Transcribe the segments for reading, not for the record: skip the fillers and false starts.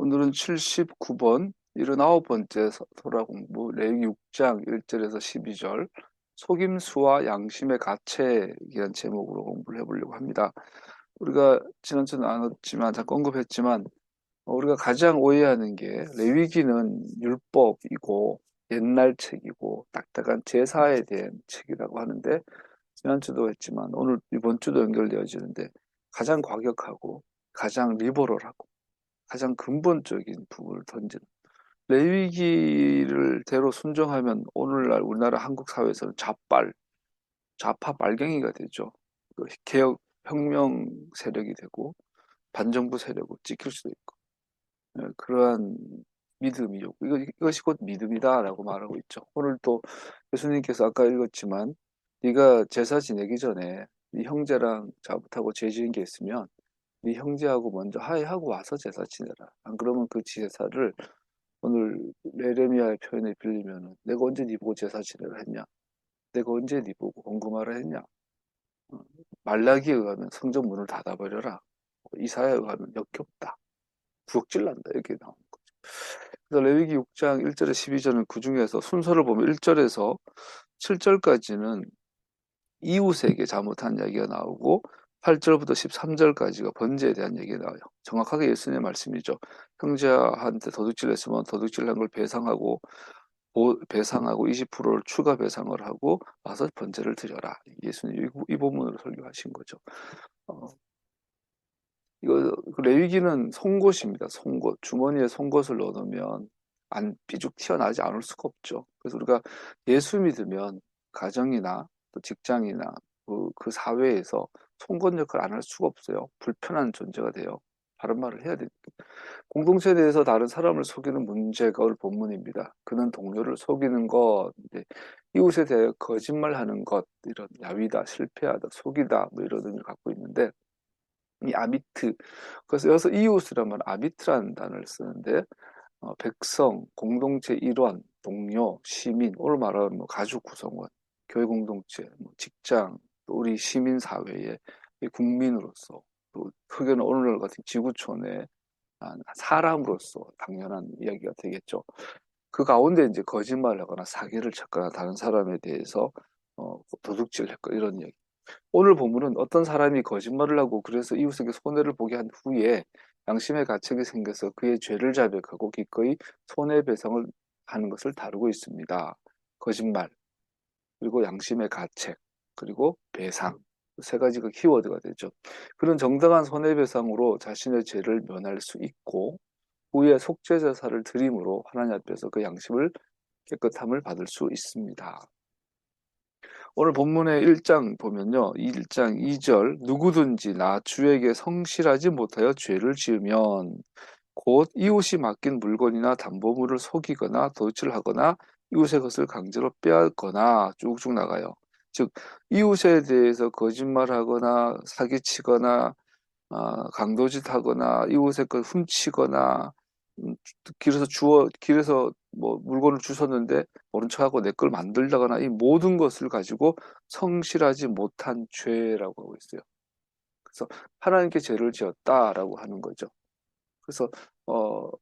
오늘은 79번 79번째 토라 공부 레위기 6장 1절에서 12절 속임수와 양심의 가치에 대한 제목으로 공부를 해보려고 합니다. 우리가 지난주에 나눴지만 잠깐 언급했지만 우리가 가장 오해하는 게 레위기는 율법이고 옛날 책이고 딱딱한 제사에 대한 책이라고 하는데 지난주도 했지만 오늘 이번 주도 연결되어지는데 가장 과격하고 가장 리버럴하고 가장 근본적인 부분을 던지는 레위기를 대로 순종하면 오늘날 우리나라 한국 사회에서는 좌파 빨갱이가 되죠. 그 개혁 혁명 세력이 되고 반정부 세력으로 찍힐 수도 있고 그러한 믿음이요. 이것이 곧 믿음이다라고 말하고 있죠. 오늘 또 예수님께서 아까 읽었지만 네가 제사 지내기 전에 네 형제랑 잘못하고 죄 지은 게 있으면 네 형제하고 먼저 화해하고 와서 제사 지내라. 안 그러면 그 제사를 오늘 레레미야의 표현에 빌리면은 내가 언제 네 보고 제사 지내라 했냐? 내가 언제 네 보고 공금하라 했냐? 어, 말라기에 의하면 성전 문을 닫아버려라. 이사야에 의하면 역겹다. 구역질 난다. 이렇게 나오는 거죠. 그래서 레위기 6장 1절에 12절은 그 중에서 순서를 보면 1절에서 7절까지는 이웃에게 잘못한 이야기가 나오고 8절부터 13절까지가 번제에 대한 얘기가 나와요. 정확하게 예수님의 말씀이죠. 형제한테 도둑질 했으면 도둑질한 걸 배상하고 20%를 추가 배상을 하고 와서 번제를 드려라. 예수님 이 본문으로 설교하신 거죠. 어, 이거 그 레위기는 송곳입니다. 송곳. 주머니에 송곳을 넣어놓으면 안 삐죽 튀어나오지 않을 수가 없죠. 그래서 우리가 예수 믿으면 가정이나 또 직장이나 그 사회에서 송곳 역할을 안 할 수가 없어요. 불편한 존재가 돼요. 바른 말을 해야 되니까. 공동체에 대해서 다른 사람을 속이는 문제가 오늘 본문입니다. 그는 동료를 속이는 것, 이웃에 대해 거짓말하는 것, 이런 야위다, 실패하다, 속이다, 뭐 이런 의미를 갖고 있는데 이 아비트, 그래서 여기서 이웃이란 말 아비트라는 단어를 쓰는데 백성, 공동체 일원, 동료, 시민, 오늘 말하는 뭐 가족 구성원, 교회 공동체, 뭐 직장, 또 우리 시민 사회의 국민으로서 또 크게는 오늘날 같은 지구촌의 사람으로서 당연한 이야기가 되겠죠. 그 가운데 이제 거짓말을 하거나 사기를 쳤거나 다른 사람에 대해서 도둑질을 했거나 이런 이야기. 오늘 본문은 어떤 사람이 거짓말을 하고 그래서 이웃에게 손해를 보게 한 후에 양심의 가책이 생겨서 그의 죄를 자백하고 기꺼이 손해배상을 하는 것을 다루고 있습니다. 거짓말, 그리고 양심의 가책, 그리고 배상. 세 가지가 키워드가 되죠. 그런 정당한 손해배상으로 자신의 죄를 면할 수 있고 후에 속죄제사를 드림으로 하나님 앞에서 그 양심을 깨끗함을 받을 수 있습니다. 오늘 본문의 1장 보면요. 1장 2절 누구든지 나 주에게 성실하지 못하여 죄를 지으면 곧 이웃이 맡긴 물건이나 담보물을 속이거나 도둑질을 하거나 이웃의 것을 강제로 빼앗거나 쭉쭉 나가요. 즉 이웃에 대해서 거짓말하거나 사기치거나 강도짓하거나 이웃의 걸 훔치거나 길에서 뭐 물건을 주웠는데 모른 척하고 내 걸 만들다거나 이 모든 것을 가지고 성실하지 못한 죄라고 하고 있어요. 그래서 하나님께 죄를 지었다라고 하는 거죠. 그래서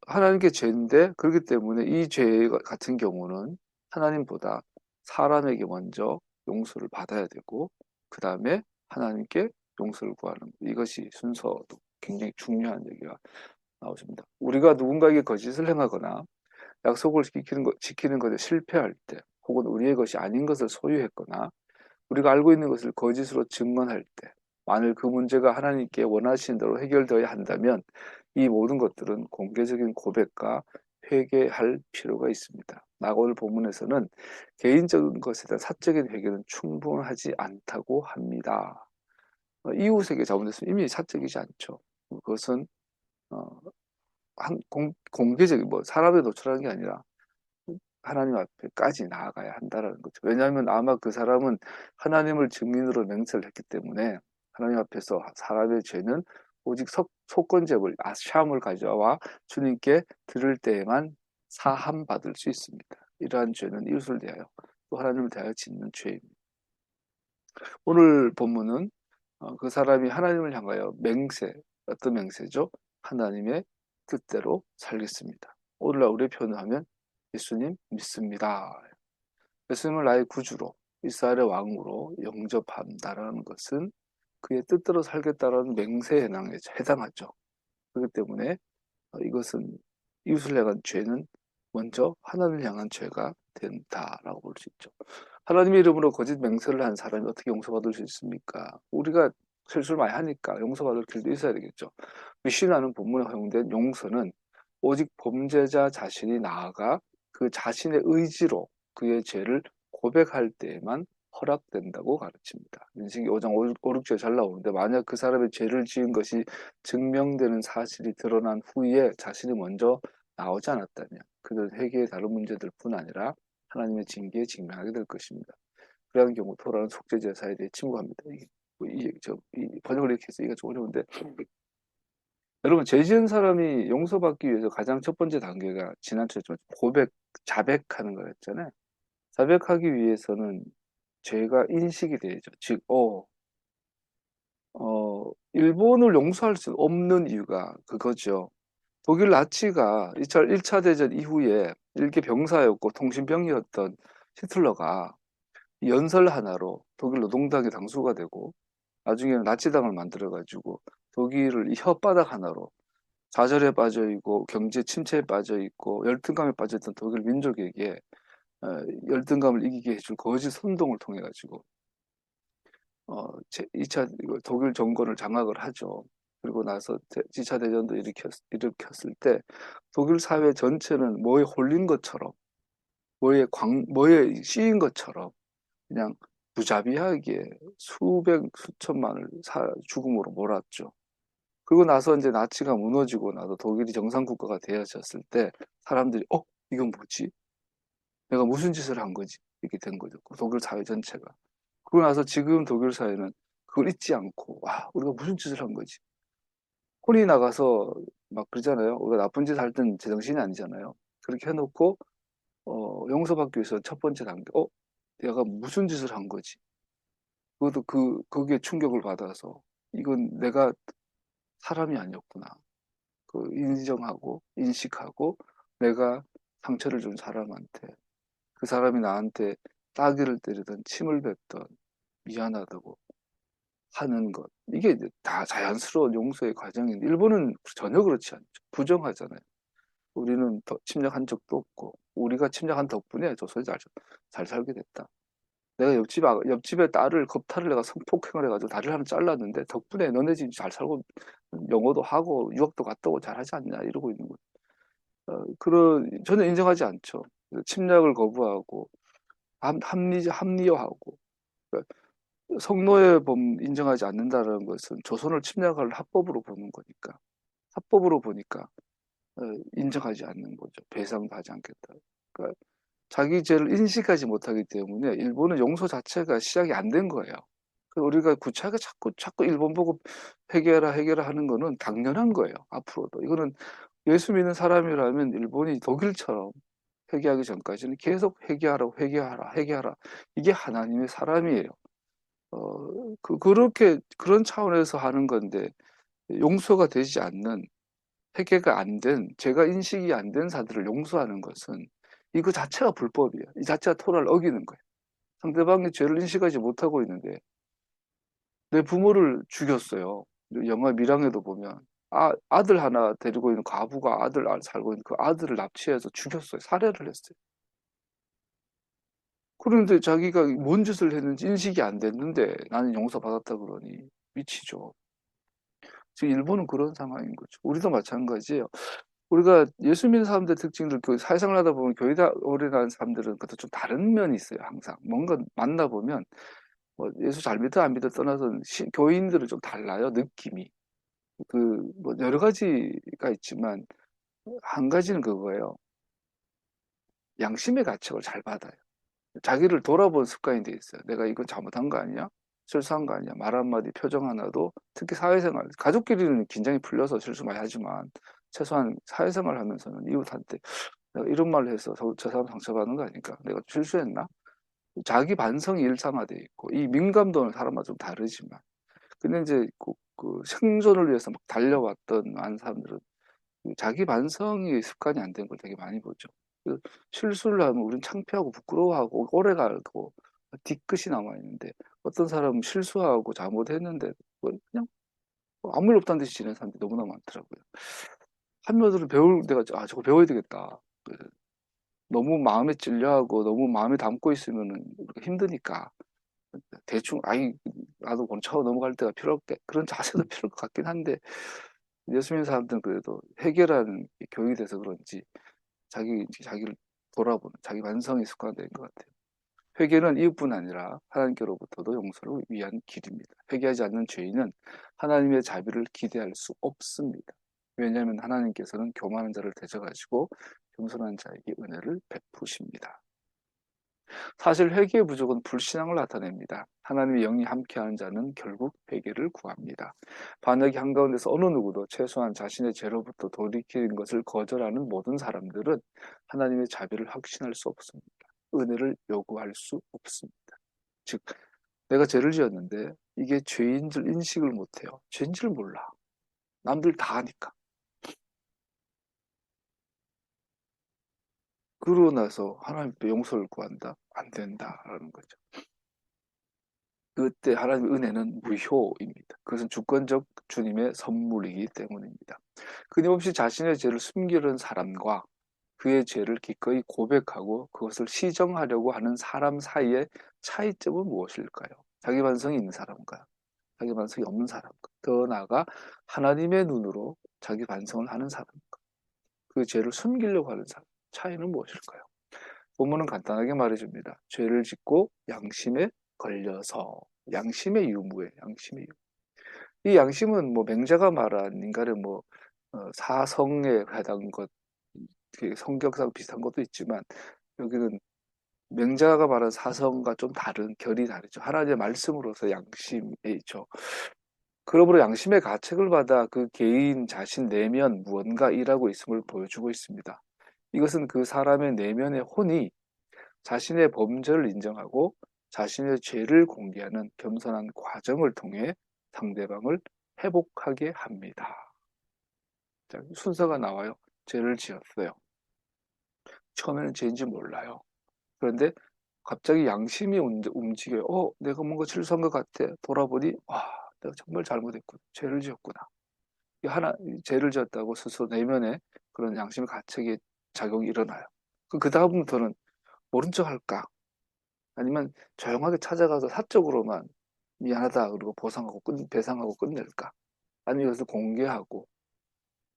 하나님께 죄인데 그렇기 때문에 이 죄 같은 경우는 하나님보다 사람에게 먼저 용서를 받아야 되고 그 다음에 하나님께 용서를 구하는 이것이 순서도 굉장히 중요한 얘기가 나오십니다. 우리가 누군가에게 거짓을 행하거나 약속을 지키는 것에 실패할 때 혹은 우리의 것이 아닌 것을 소유했거나 우리가 알고 있는 것을 거짓으로 증언할 때 만일 그 문제가 하나님께 원하시는 대로 해결되어야 한다면 이 모든 것들은 공개적인 고백과 회개할 필요가 있습니다. 오늘 본문에서는 개인적인 것에 대한 사적인 회개는 충분하지 않다고 합니다. 이웃에게 잘못했으면 이미 사적이지 않죠. 그것은 어, 공개적인 뭐 사람에 노출하는 게 아니라 하나님 앞에까지 나아가야 한다라는 거죠. 왜냐하면 아마 그 사람은 하나님을 증인으로 맹세를 했기 때문에 하나님 앞에서 사람의 죄는 오직 속건제물, 아샴을 가져와 주님께 드릴 때에만 사함 받을 수 있습니다. 이러한 죄는 이웃을 대하여 또 하나님을 대하여 짓는 죄입니다. 오늘 본문은 그 사람이 하나님을 향하여 맹세, 어떤 맹세죠? 하나님의 뜻대로 살겠습니다. 오늘날 우리 표현하면 예수님 믿습니다. 예수님을 나의 구주로 이스라엘의 왕으로 영접한다라는 것은 그의 뜻대로 살겠다라는 맹세에 해당하죠. 그렇기 때문에 이것은 이웃을 향한 죄는 먼저 하나님을 향한 죄가 된다라고 볼 수 있죠. 하나님의 이름으로 거짓 맹세를 한 사람이 어떻게 용서받을 수 있습니까? 우리가 실수를 많이 하니까 용서받을 길도 있어야 되겠죠. 미시나는 본문에 허용된 용서는 오직 범죄자 자신이 나아가 그 자신의 의지로 그의 죄를 고백할 때에만 허락된다고 가르칩니다. 민수기 5장 5, 6절에 잘 나오는데 만약 그 사람의 죄를 지은 것이 증명되는 사실이 드러난 후에 자신이 먼저 나오지 않았다면 그들은 회개의 다른 문제들뿐 아니라 하나님의 징계에 직면하게 될 것입니다. 그러한 경우 토라는 속죄제사에 대해 침묵합니다. 이 번역을 이렇게 해서 이게 좀 어려운데 여러분 죄 지은 사람이 용서받기 위해서 가장 첫 번째 단계가 지난주에 좀 자백하는 거였잖아요. 자백하기 위해서는 죄가 인식이 돼야죠. 즉, 일본을 용서할 수 없는 이유가 그거죠. 독일 나치가 1차 대전 이후에 일개 병사였고 통신병이었던 히틀러가 연설 하나로 독일 노동당의 당수가 되고 나중에는 나치당을 만들어가지고 독일을 이 혓바닥 하나로 좌절에 빠져 있고 경제 침체에 빠져 있고 열등감에 빠졌던 독일 민족에게 열등감을 이기게 해줄 거짓 선동을 통해 가지고 2차 독일 정권을 장악을 하죠. 그리고 나서 2차 대전도 일으켰을 때 독일 사회 전체는 뭐에 홀린 것처럼 뭐에 씌인 것처럼 그냥 무자비하게 수천만을 죽음으로 몰았죠. 그리고 나서 이제 나치가 무너지고 나서 독일이 정상국가가 되어졌을 때 사람들이 이건 뭐지? 내가 무슨 짓을 한 거지? 이렇게 된 거죠. 독일 사회 전체가. 그러고 나서 지금 독일 사회는 그걸 잊지 않고 와 우리가 무슨 짓을 한 거지? 혼이 나가서 막 그러잖아요. 우리가 나쁜 짓 할 땐 제정신이 아니잖아요. 그렇게 해놓고 용서받기 위해서 첫 번째 단계 내가 무슨 짓을 한 거지? 그것도 거기에 충격을 받아서 이건 내가 사람이 아니었구나. 그 인정하고 인식하고 내가 상처를 준 사람한테 그 사람이 나한테 따귀를 때리던 침을 뱉던 미안하다고 하는 것 이게 이제 다 자연스러운 용서의 과정인데 일본은 전혀 그렇지 않죠. 부정하잖아요. 우리는 더 침략한 적도 없고 우리가 침략한 덕분에 조선이 잘 살게 됐다. 내가 옆집에 딸을 겁탈을 내가 성폭행을 해가지고 다리를 하나 잘랐는데 덕분에 너네 집 잘 살고 영어도 하고 유학도 갔다 오고 잘하지 않냐 이러고 있는 거예요. 저는 인정하지 않죠. 침략을 거부하고 합리화하고 그러니까 성노예 범 인정하지 않는다는 것은 조선을 침략할 합법으로 보는 거니까 합법으로 보니까 인정하지 않는 거죠. 배상도 하지 않겠다. 그러니까 자기 죄를 인식하지 못하기 때문에 일본은 용서 자체가 시작이 안 된 거예요. 우리가 구차하게 자꾸 일본 보고 회개하라 하는 거는 당연한 거예요. 앞으로도 이거는 예수 믿는 사람이라면 일본이 독일처럼 회개하기 전까지는 계속 회개하라. 이게 하나님의 사람이에요. 그렇게 그런 차원에서 하는 건데 용서가 되지 않는 회개가 안 된, 죄가 인식이 안 된 자들을 용서하는 것은 이거 자체가 불법이에요. 이 자체가 토라를 어기는 거예요. 상대방의 죄를 인식하지 못하고 있는데 내 부모를 죽였어요. 영화 밀양에도 보면 아들 하나 데리고 있는 과부가 아들 살고 있는 그 아들을 납치해서 죽였어요. 살해를 했어요. 그런데 자기가 뭔 짓을 했는지 인식이 안 됐는데 나는 용서받았다 그러니 미치죠. 지금 일본은 그런 상황인 거죠. 우리도 마찬가지예요. 우리가 예수 믿는 사람들 특징들 사회생활 하다 보면 교회 오래 간 사람들은 그것도 좀 다른 면이 있어요. 항상 뭔가 만나보면 뭐 예수 잘 믿어 안 믿어 떠나서 교인들은 좀 달라요. 느낌이 뭐 여러 가지가 있지만 한 가지는 그거예요. 양심의 가책을 잘 받아요. 자기를 돌아본 습관이 돼 있어요. 내가 이건 잘못한 거 아니야? 실수한 거 아니야? 말 한마디, 표정 하나도 특히 사회생활, 가족끼리는 긴장이 풀려서 실수 많이 하지만 최소한 사회생활 하면서는 이웃한테 내가 이런 말을 해서 저 사람 상처받는 거 아닐까? 내가 실수했나? 자기 반성이 일상화돼 있고 이 민감도는 사람마다 좀 다르지만 근데 이제 그 생존을 위해서 막 달려왔던 많은 사람들은 자기 반성이 습관이 안 된 걸 되게 많이 보죠. 실수를 하면 우린 창피하고 부끄러워하고 오래 가고 뒤끝이 남아 있는데 어떤 사람은 실수하고 잘못했는데 그냥 아무 일 없다는 듯이 지내는 사람들이 너무나 많더라고요. 한면으로 배울 내가 저거 배워야 되겠다. 너무 마음에 찔려하고 너무 마음에 담고 있으면은 우리가 힘드니까 대충 아이 나도 그냥 쳐 넘어갈 때가 필요할 그런 자세도 필요할 것 같긴 한데 예수 믿는 사람들은 그래도 해결하는 교육이 돼서 그런지 자기를 돌아보는 자기 반성이 습관된 것 같아요. 회개는 이웃뿐 아니라 하나님께로부터도 용서를 위한 길입니다. 회개하지 않는 죄인은 하나님의 자비를 기대할 수 없습니다. 왜냐하면 하나님께서는 교만한 자를 대적하시고 겸손한 자에게 은혜를 베푸십니다. 사실 회개의 부족은 불신앙을 나타냅니다. 하나님의 영이 함께하는 자는 결국 회개를 구합니다. 반역이 한가운데서 어느 누구도 최소한 자신의 죄로부터 돌이키는 것을 거절하는 모든 사람들은 하나님의 자비를 확신할 수 없습니다. 은혜를 요구할 수 없습니다. 즉, 내가 죄를 지었는데 이게 죄인 줄 인식을 못해요. 죄인 줄 몰라. 남들 다 하니까. 그러고 나서 하나님께 용서를 구한다? 안 된다라는 거죠. 그때 하나님의 은혜는 무효입니다. 그것은 주권적 주님의 선물이기 때문입니다. 끊임없이 자신의 죄를 숨기려는 사람과 그의 죄를 기꺼이 고백하고 그것을 시정하려고 하는 사람 사이의 차이점은 무엇일까요? 자기 반성이 있는 사람과 자기 반성이 없는 사람과 더 나아가 하나님의 눈으로 자기 반성을 하는 사람과 그 죄를 숨기려고 하는 사람 차이는 무엇일까요? 본문은 간단하게 말해줍니다. 죄를 짓고 양심에 걸려서 양심의 유무에 양심의 유무. 이 양심은 뭐 맹자가 말한 인간의 뭐 사성에 해당한 것 성격상 비슷한 것도 있지만 여기는 맹자가 말한 사성과 좀 다른 결이 다르죠. 하나님의 말씀으로서 양심에 있죠. 그러므로 양심의 가책을 받아 그 개인 자신 내면 무언가 일하고 있음을 보여주고 있습니다. 이것은 그 사람의 내면의 혼이 자신의 범죄를 인정하고 자신의 죄를 공개하는 겸손한 과정을 통해 상대방을 회복하게 합니다. 자, 순서가 나와요. 죄를 지었어요. 처음에는 죄인지 몰라요. 그런데 갑자기 양심이 움직여요. 내가 뭔가 실수한 것 같아. 돌아보니, 내가 정말 잘못했구나. 죄를 지었구나. 죄를 지었다고 스스로 내면에 그런 양심의 가책의 작용이 일어나요. 그 다음부터는 모른 척 할까? 아니면 조용하게 찾아가서 사적으로만 미안하다 그리고 배상하고 끝낼까? 아니면 이것을 공개하고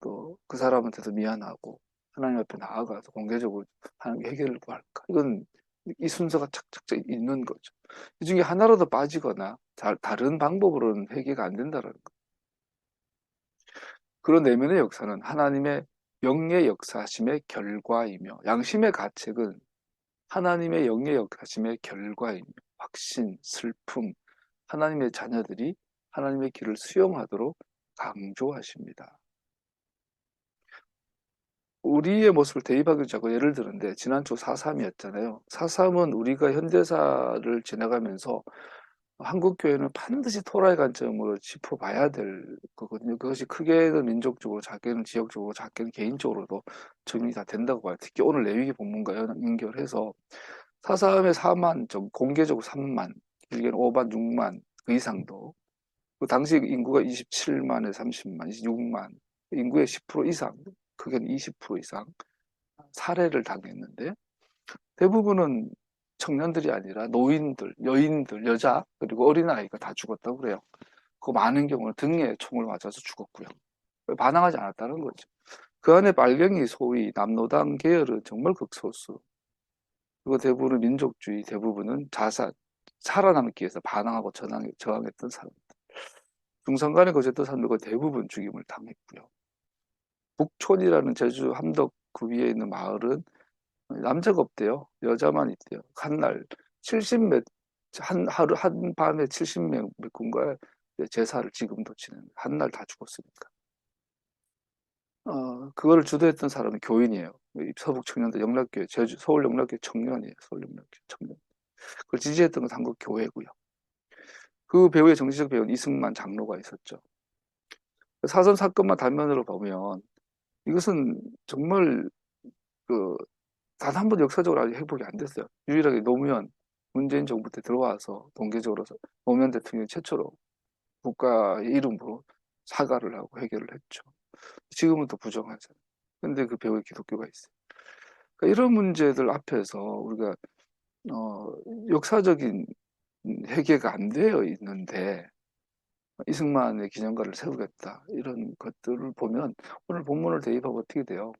또 그 사람한테도 미안하고 하나님 앞에 나아가서 공개적으로 하나님 해결을 구할까? 이건 이 순서가 착착 있는 거죠. 이 중에 하나라도 빠지거나 다른 방법으로는 회개가 안 된다는 거. 그런 내면의 역사는 하나님의 영의 역사심의 결과이며 양심의 가책은 하나님의 영의 역사심의 결과이며 확신, 슬픔, 하나님의 자녀들이 하나님의 길을 수용하도록 강조하십니다. 우리의 모습을 대입하기 자꾸 예를 드는데 지난주 4.3이었잖아요. 4.3은 우리가 현대사를 지나가면서 한국 교회는 반드시 토라이 관점으로 짚어봐야 될 거거든요. 그것이 크게는 민족적으로, 작게는 지역적으로, 작게는 개인적으로도 적용이 다 된다고 봐요. 특히 오늘 레위기 본문과 연결해서 4.3에 4만, 공개적으로 3만, 길게는 5만, 6만 그 이상도 그 당시 인구가 27만에 30만, 26만 인구의 10% 이상, 크게는 20% 이상 살해를 당했는데 대부분은 청년들이 아니라 노인들, 여인들, 여자 그리고 어린아이가 다 죽었다고 그래요. 그 많은 경우는 등에 총을 맞아서 죽었고요. 반항하지 않았다는 거죠. 그 안에 빨갱이 소위 남노당 계열은 정말 극소수. 그리고 대부분은 민족주의, 대부분은 살아남기 위해서 반항하고 저항했던 사람들. 중산간에 거쳤던 사람들과 대부분 죽임을 당했고요. 북촌이라는 제주 함덕 그 위에 있는 마을은 남자가 없대요. 여자만 있대요. 한날 70몇 한 밤에 70명 몇 군가의 제사를 지금도 지내는 한날 다 죽었으니까. 그거를 주도했던 사람은 교인이에요. 서북 청년들 영락교회 서울 영락교회 청년이에요. 서울 영락교회 청년. 그걸 지지했던 건 한국 교회고요. 그 배우의 정치적 배우는 이승만 장로가 있었죠. 사선 사건만 단면으로 보면 이것은 정말 그 단 한 번 역사적으로 아직 회복이 안 됐어요. 유일하게 노무현 문재인 정부 때 들어와서 동계적으로 노무현 대통령이 최초로 국가의 이름으로 사과를 하고 해결을 했죠. 지금은 또 부정하잖아요. 근데 그 배후에 기독교가 있어요. 그러니까 이런 문제들 앞에서 우리가 어, 역사적인 해결가 안 되어 있는데 이승만의 기념관을 세우겠다 이런 것들을 보면 오늘 본문을 대입하면 어떻게 돼요?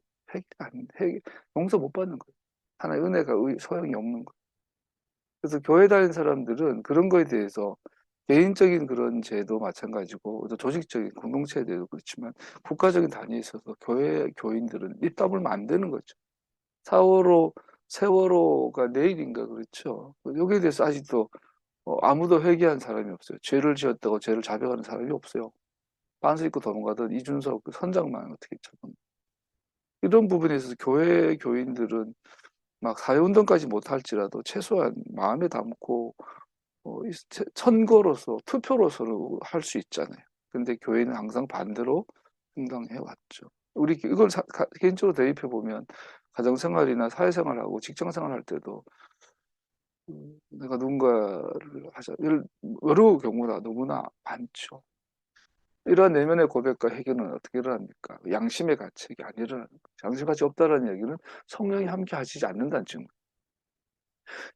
용서 못 받는 거예요. 하나의 은혜가 소용이 없는 거예요. 그래서 교회 다니는 사람들은 그런 거에 대해서 개인적인 그런 죄도 마찬가지고 또 조직적인 공동체에 대해서 그렇지만 국가적인 단위에 있어서 교회 교인들은 입 다물면 안 되는 거죠. 세월호가 내일인가 그렇죠. 여기에 대해서 아직도 아무도 회개한 사람이 없어요. 죄를 지었다고 죄를 자백하는 사람이 없어요. 빤스 입고 도망가던 이준석 그 선장만 어떻게 처분. 이런 부분에 있어서 교회 교인들은 막 사회운동까지 못할지라도 최소한 마음에 담고 선거로서 투표로서는 할 수 있잖아요. 근데 교회는 항상 반대로 행동해 왔죠. 우리 이걸 개인적으로 대입해 보면 가정생활이나 사회생활하고 직장생활할 때도 내가 누군가를 여러 경우나 너무나 많죠. 이러한 내면의 고백과 해결은 어떻게 일어납니까? 양심의 가책이 안 일어나는 거죠. 양심의 가책이 없다는 얘기는 성령이 함께 하시지 않는다는 증거.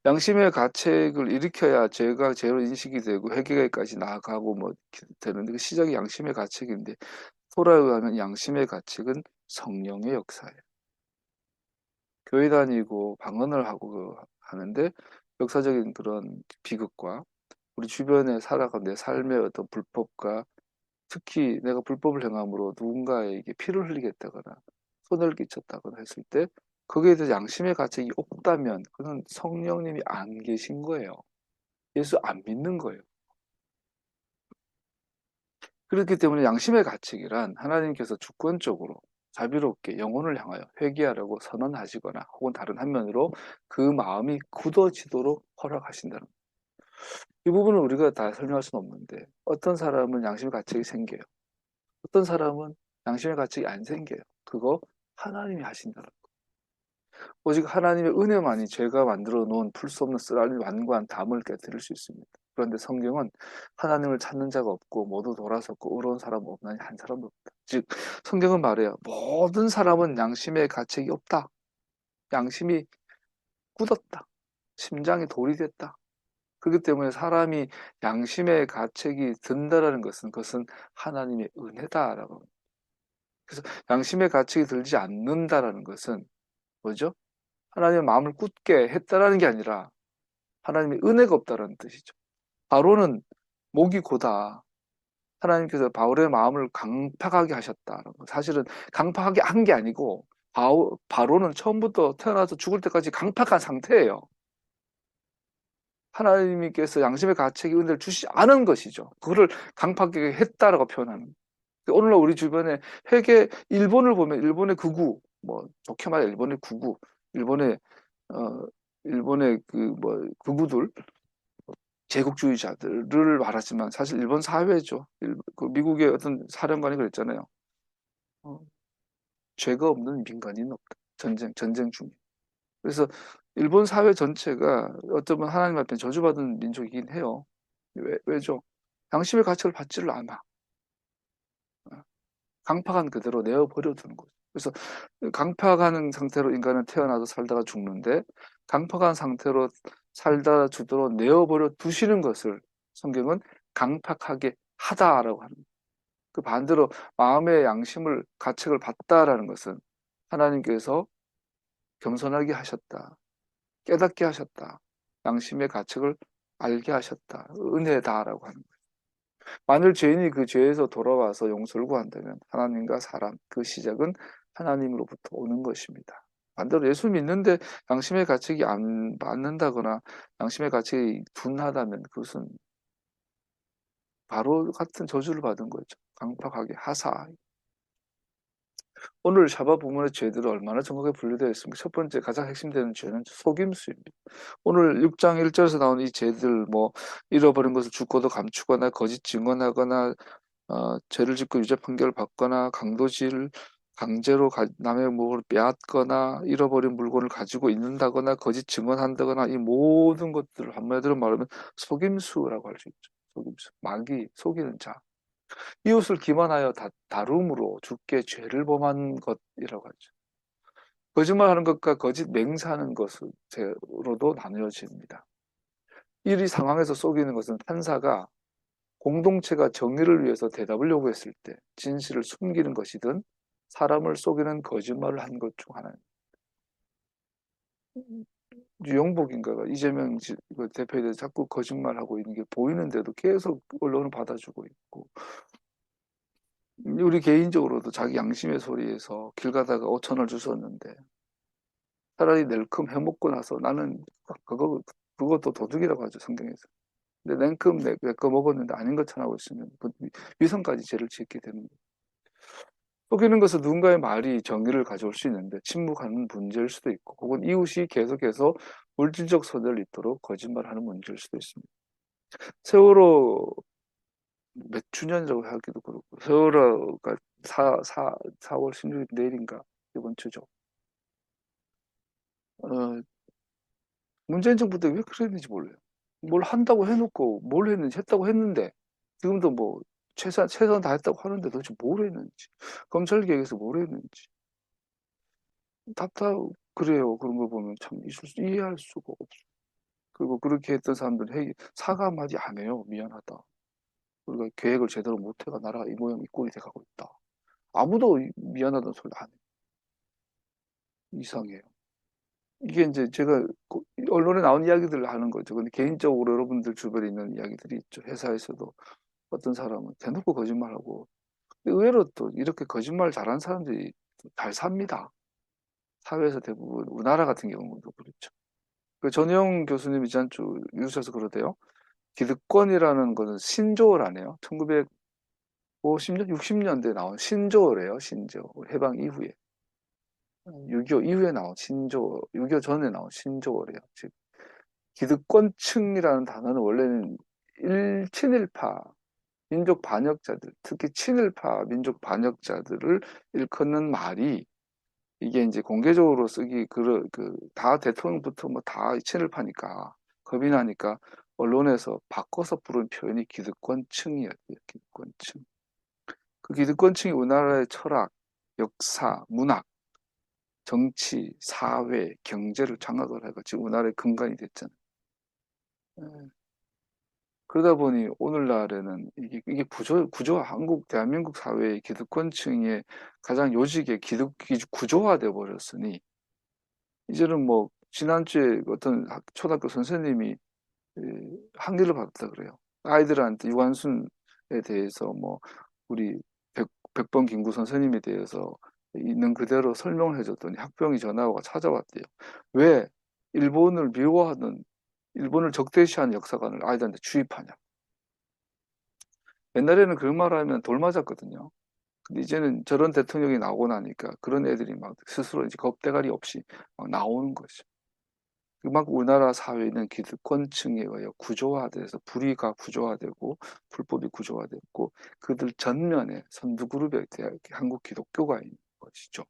양심의 가책을 일으켜야 죄가 죄로 인식이 되고 회개까지 나아가고 뭐 되는데 그 시작이 양심의 가책인데 토라에 의하면 양심의 가책은 성령의 역사예요. 교회 다니고 방언을 하고 하는데 역사적인 그런 비극과 우리 주변에 살아간 내 삶의 어떤 불법과 특히 내가 불법을 행함으로 누군가에게 피를 흘리게 했다거나 손해를 끼쳤다거나 했을 때 거기에 대해서 양심의 가책이 없다면 그건 성령님이 안 계신 거예요. 예수 안 믿는 거예요. 그렇기 때문에 양심의 가책이란 하나님께서 주권적으로 자비롭게 영혼을 향하여 회개하라고 선언하시거나 혹은 다른 한면으로 그 마음이 굳어지도록 허락하신다는 거예요. 이 부분을 우리가 다 설명할 수는 없는데 어떤 사람은 양심의 가책이 생겨요. 어떤 사람은 양심의 가책이 안 생겨요. 그거 하나님이 하신다는 거예요. 오직 하나님의 은혜만이 죄가 만들어 놓은 풀 수 없는 쓰라린 완고한 담을 깨뜨릴 수 있습니다. 그런데 성경은 하나님을 찾는 자가 없고 모두 돌아섰고 의로운 사람 없나니 한 사람도 없다. 즉 성경은 말해요. 모든 사람은 양심의 가책이 없다. 양심이 굳었다. 심장이 돌이 됐다. 그렇기 때문에 사람이 양심의 가책이 든다라는 것은 그것은 하나님의 은혜다라고 합니다. 그래서 양심의 가책이 들지 않는다라는 것은 뭐죠? 하나님의 마음을 굳게 했다라는 게 아니라 하나님의 은혜가 없다라는 뜻이죠. 바로는 목이 고다. 하나님께서 바울의 마음을 강팍하게 하셨다는 거. 사실은 강팍하게 한 게 아니고 바로는 처음부터 태어나서 죽을 때까지 강팍한 상태예요. 하나님께서 양심의 가책이 은혜를 주시지 않은 것이죠. 그거를 강팍하게 했다라고 표현하는. 오늘날 우리 주변에 일본을 보면 일본의 극우, 뭐 좋게 말해 일본의 극우, 일본의 어 일본의 그 뭐 극우들 제국주의자들을 말하지만 사실 일본 사회죠. 그 미국의 어떤 사령관이 그랬잖아요. 어, 죄가 없는 민간인은 없다. 전쟁 중에. 그래서 일본 사회 전체가 어쩌면 하나님 앞에 저주받은 민족이긴 해요. 왜죠? 양심의 가책을 받지를 않아. 강팍한 그대로 내어버려 두는 거죠. 그래서 강팍한 상태로 인간은 태어나서 살다가 죽는데 강팍한 상태로 살다 죽도록 내어버려 두시는 것을 성경은 강팍하게 하다라고 합니다. 그 반대로 마음의 양심을 가책을 받다라는 것은 하나님께서 겸손하게 하셨다. 깨닫게 하셨다. 양심의 가책을 알게 하셨다. 은혜다라고 하는 거예요. 만일 죄인이 그 죄에서 돌아와서 용서를 구한다면 하나님과 사람, 그 시작은 하나님으로부터 오는 것입니다. 반대로 예수 믿는데 양심의 가책이 안 받는다거나 양심의 가책이 둔하다면 그것은 바로 같은 저주를 받은 거죠. 강팍하게 하사. 오늘 샤바 부문의 죄들은 얼마나 정확하게 분류되어 있습니까? 첫 번째 가장 핵심되는 죄는 속임수입니다. 오늘 6장 1절에서 나오는 이 죄들 뭐 잃어버린 것을 죽고도 감추거나 거짓 증언하거나 죄를 짓고 유죄 판결을 받거나 강도질 강제로 남의 뭘 빼앗거나 잃어버린 물건을 가지고 있는다거나 거짓 증언한다거나 이 모든 것들을 한마디로 말하면 속임수라고 할 수 있죠. 속임수. 마귀, 속이는 자. 이웃을 기만하여 다름으로 주께 죄를 범한 것이라고 하죠. 거짓말하는 것과 거짓 맹세하는 것으로도 나누어집니다. 이 상황에서 속이는 것은 판사가 공동체가 정의를 위해서 대답을 요구했을 때 진실을 숨기는 것이든 사람을 속이는 거짓말을 한 것 중 하나입니다. 유영복인가가 이재명 대표에 대해서 자꾸 거짓말하고 있는 게 보이는데도 계속 언론을 받아주고 있고, 우리 개인적으로도 자기 양심의 소리에서 길 가다가 5천원을 주셨는데 차라리 낼큼 해먹고 나서 나는 그것도 도둑이라고 하죠, 성경에서. 근데 냉큼 내 거 먹었는데 아닌 것처럼 하고 있으면 위선까지 죄를 짓게 되는 거예요. 속이는 것은 누군가의 말이 정의를 가져올 수 있는데 침묵하는 문제일 수도 있고, 혹은 이웃이 계속해서 물질적 손해를 입도록 거짓말하는 문제일 수도 있습니다. 세월호 몇 주년이라고 하기도 그렇고, 세월호가 4월 16일 내일인가 이번 주죠. 문재인 정부 때 왜 그랬는지 몰라요. 뭘 한다고 해놓고 뭘 했는지 했다고 했는데 지금도 뭐 최선 다했다고 하는데 도대체 뭘 했는지, 검찰 개혁에서 뭘 했는지 그래요. 그런 걸 보면 참 이해할 수가 없어. 그리고 그렇게 했던 사람들은 사과 한마디 안 해요. 미안하다. 우리가 계획을 제대로 못해가 나라가 이 모양 이 꼴이 돼가고 있다. 아무도 미안하다는 소리 안 해. 이상해요. 이게 이제 제가 언론에 나온 이야기들을 하는 거죠. 근데 개인적으로 여러분들 주변에 있는 이야기들이 있죠. 회사에서도 어떤 사람은 대놓고 거짓말하고, 의외로 또 이렇게 거짓말 잘하는 사람들이 잘 삽니다. 사회에서 대부분 우리나라 같은 경우도 그렇죠. 그 전영 교수님이 지난주 뉴스에서 그러대요. 기득권이라는 것은 신조어라네요. 1950년, 60년대에 나온 신조어래요. 신조어. 해방 이후에. 6.25 이후에 나온 신조어, 6.25 전에 나온 신조어래요. 즉, 기득권층이라는 단어는 원래는 친일파 민족 반역자들, 특히 친일파 민족 반역자들을 일컫는 말이, 이게 이제 공개적으로 쓰기 다 대통령부터 뭐 다 친일파니까 겁이 나니까 언론에서 바꿔서 부른 표현이 기득권층이었대요. 기득권층. 그 기득권층이 우리나라의 철학, 역사, 문학, 정치, 사회, 경제를 장악을 해가 지금 우리나라의 근간이 됐잖아요. 예. 그러다 보니 오늘날에는 이게 구조화, 대한민국 사회의 기득권층의 가장 요직의 구조화돼 버렸으니, 이제는 뭐 지난주에 어떤 초등학교 선생님이 항의를 받았다 그래요. 아이들한테 유한순에 대해서 뭐 우리 백번 김구 선생님에 대해서 있는 그대로 설명을 해줬더니 학부형이 전화가 찾아왔대요. 왜 일본을 미워하는, 일본을 적대시하는 역사관을 아이들한테 주입하냐. 옛날에는 그런 말 하면 돌 맞았거든요. 근데 이제는 저런 대통령이 나오고 나니까 그런 애들이 막 스스로 이제 겁대가리 없이 막 나오는 거죠. 그만큼 우리나라 사회는 기득권층에 의해 구조화돼서 불의가 구조화되고 불법이 구조화됐고, 그들 전면에 선두그룹에 대한 한국 기독교가 있는 것이죠.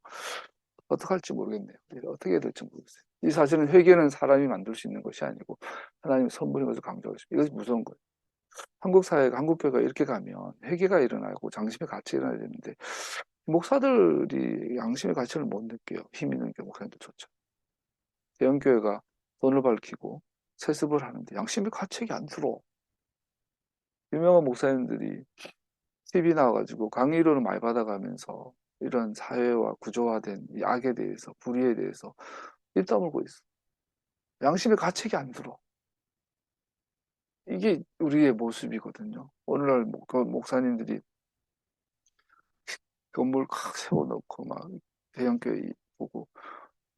어떻게 할지 모르겠네요. 어떻게 해야 될지 모르겠어요. 이 사실은 회개는 사람이 만들 수 있는 것이 아니고 하나님의 선물인 것을 강조하고 있습니다. 이것이 무서운 거예요. 한국 사회가, 한국 교회가 이렇게 가면 회개가 일어나고 장심의 가치가 일어나야 되는데, 목사들이 양심의 가치를 못 느껴요. 힘 있는 목사님들조차. 대형교회가 돈을 밝히고 세습을 하는데 양심의 가책이 안 들어. 유명한 목사님들이 TV 나와가지고 강의료를 많이 받아가면서 이런 사회와 구조화된 이 악에 대해서, 불의에 대해서 입 다물고 있어. 양심의 가책이 안 들어. 이게 우리의 모습이거든요. 오늘날 목사님들이 건물 칵 세워놓고 막 대형교회 보고,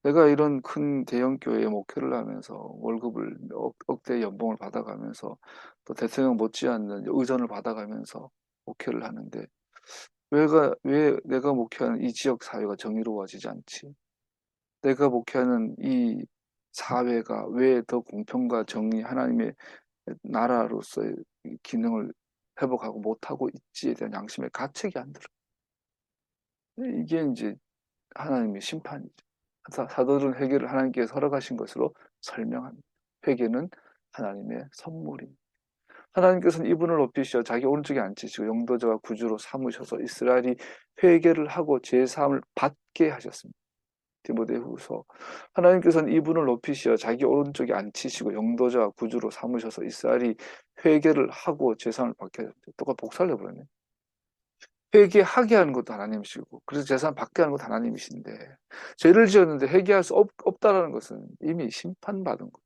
내가 이런 큰 대형교회에 목회를 하면서 월급을 억대 연봉을 받아가면서 또 대통령 못지않는 의전을 받아가면서 목회를 하는데, 왜 내가 목회하는 이 지역 사회가 정의로워지지 않지? 내가 목회하는 이 사회가 왜 더 공평과 정의, 하나님의 나라로서의 기능을 회복하고 못하고 있지에 대한 양심의 가책이 안 들어. 이게 이제 하나님의 심판이죠. 사도들은 회개를 하나님께서 허락하신 것으로 설명합니다. 회개는 하나님의 선물입니다. 하나님께서는 이분을 높이시어 자기 오른쪽에 앉히시고 영도자와 구주로 삼으셔서 이스라엘이 회개를 하고 제사함을 받게 하셨습니다. 디모데후서. 하나님께서는 이분을 높이시어 자기 오른쪽에 앉히시고 영도자와 구주로 삼으셔서 이스라엘이 회개를 하고 제사함을 받게 하셨습니다. 똑같이 복사를 해버렸네. 회개하게 하는 것도 하나님이시고 그래서 재산 받게 하는 것도 하나님이신데 죄를 지었는데 회개할 수 없다라는 것은 이미 심판받은 거죠.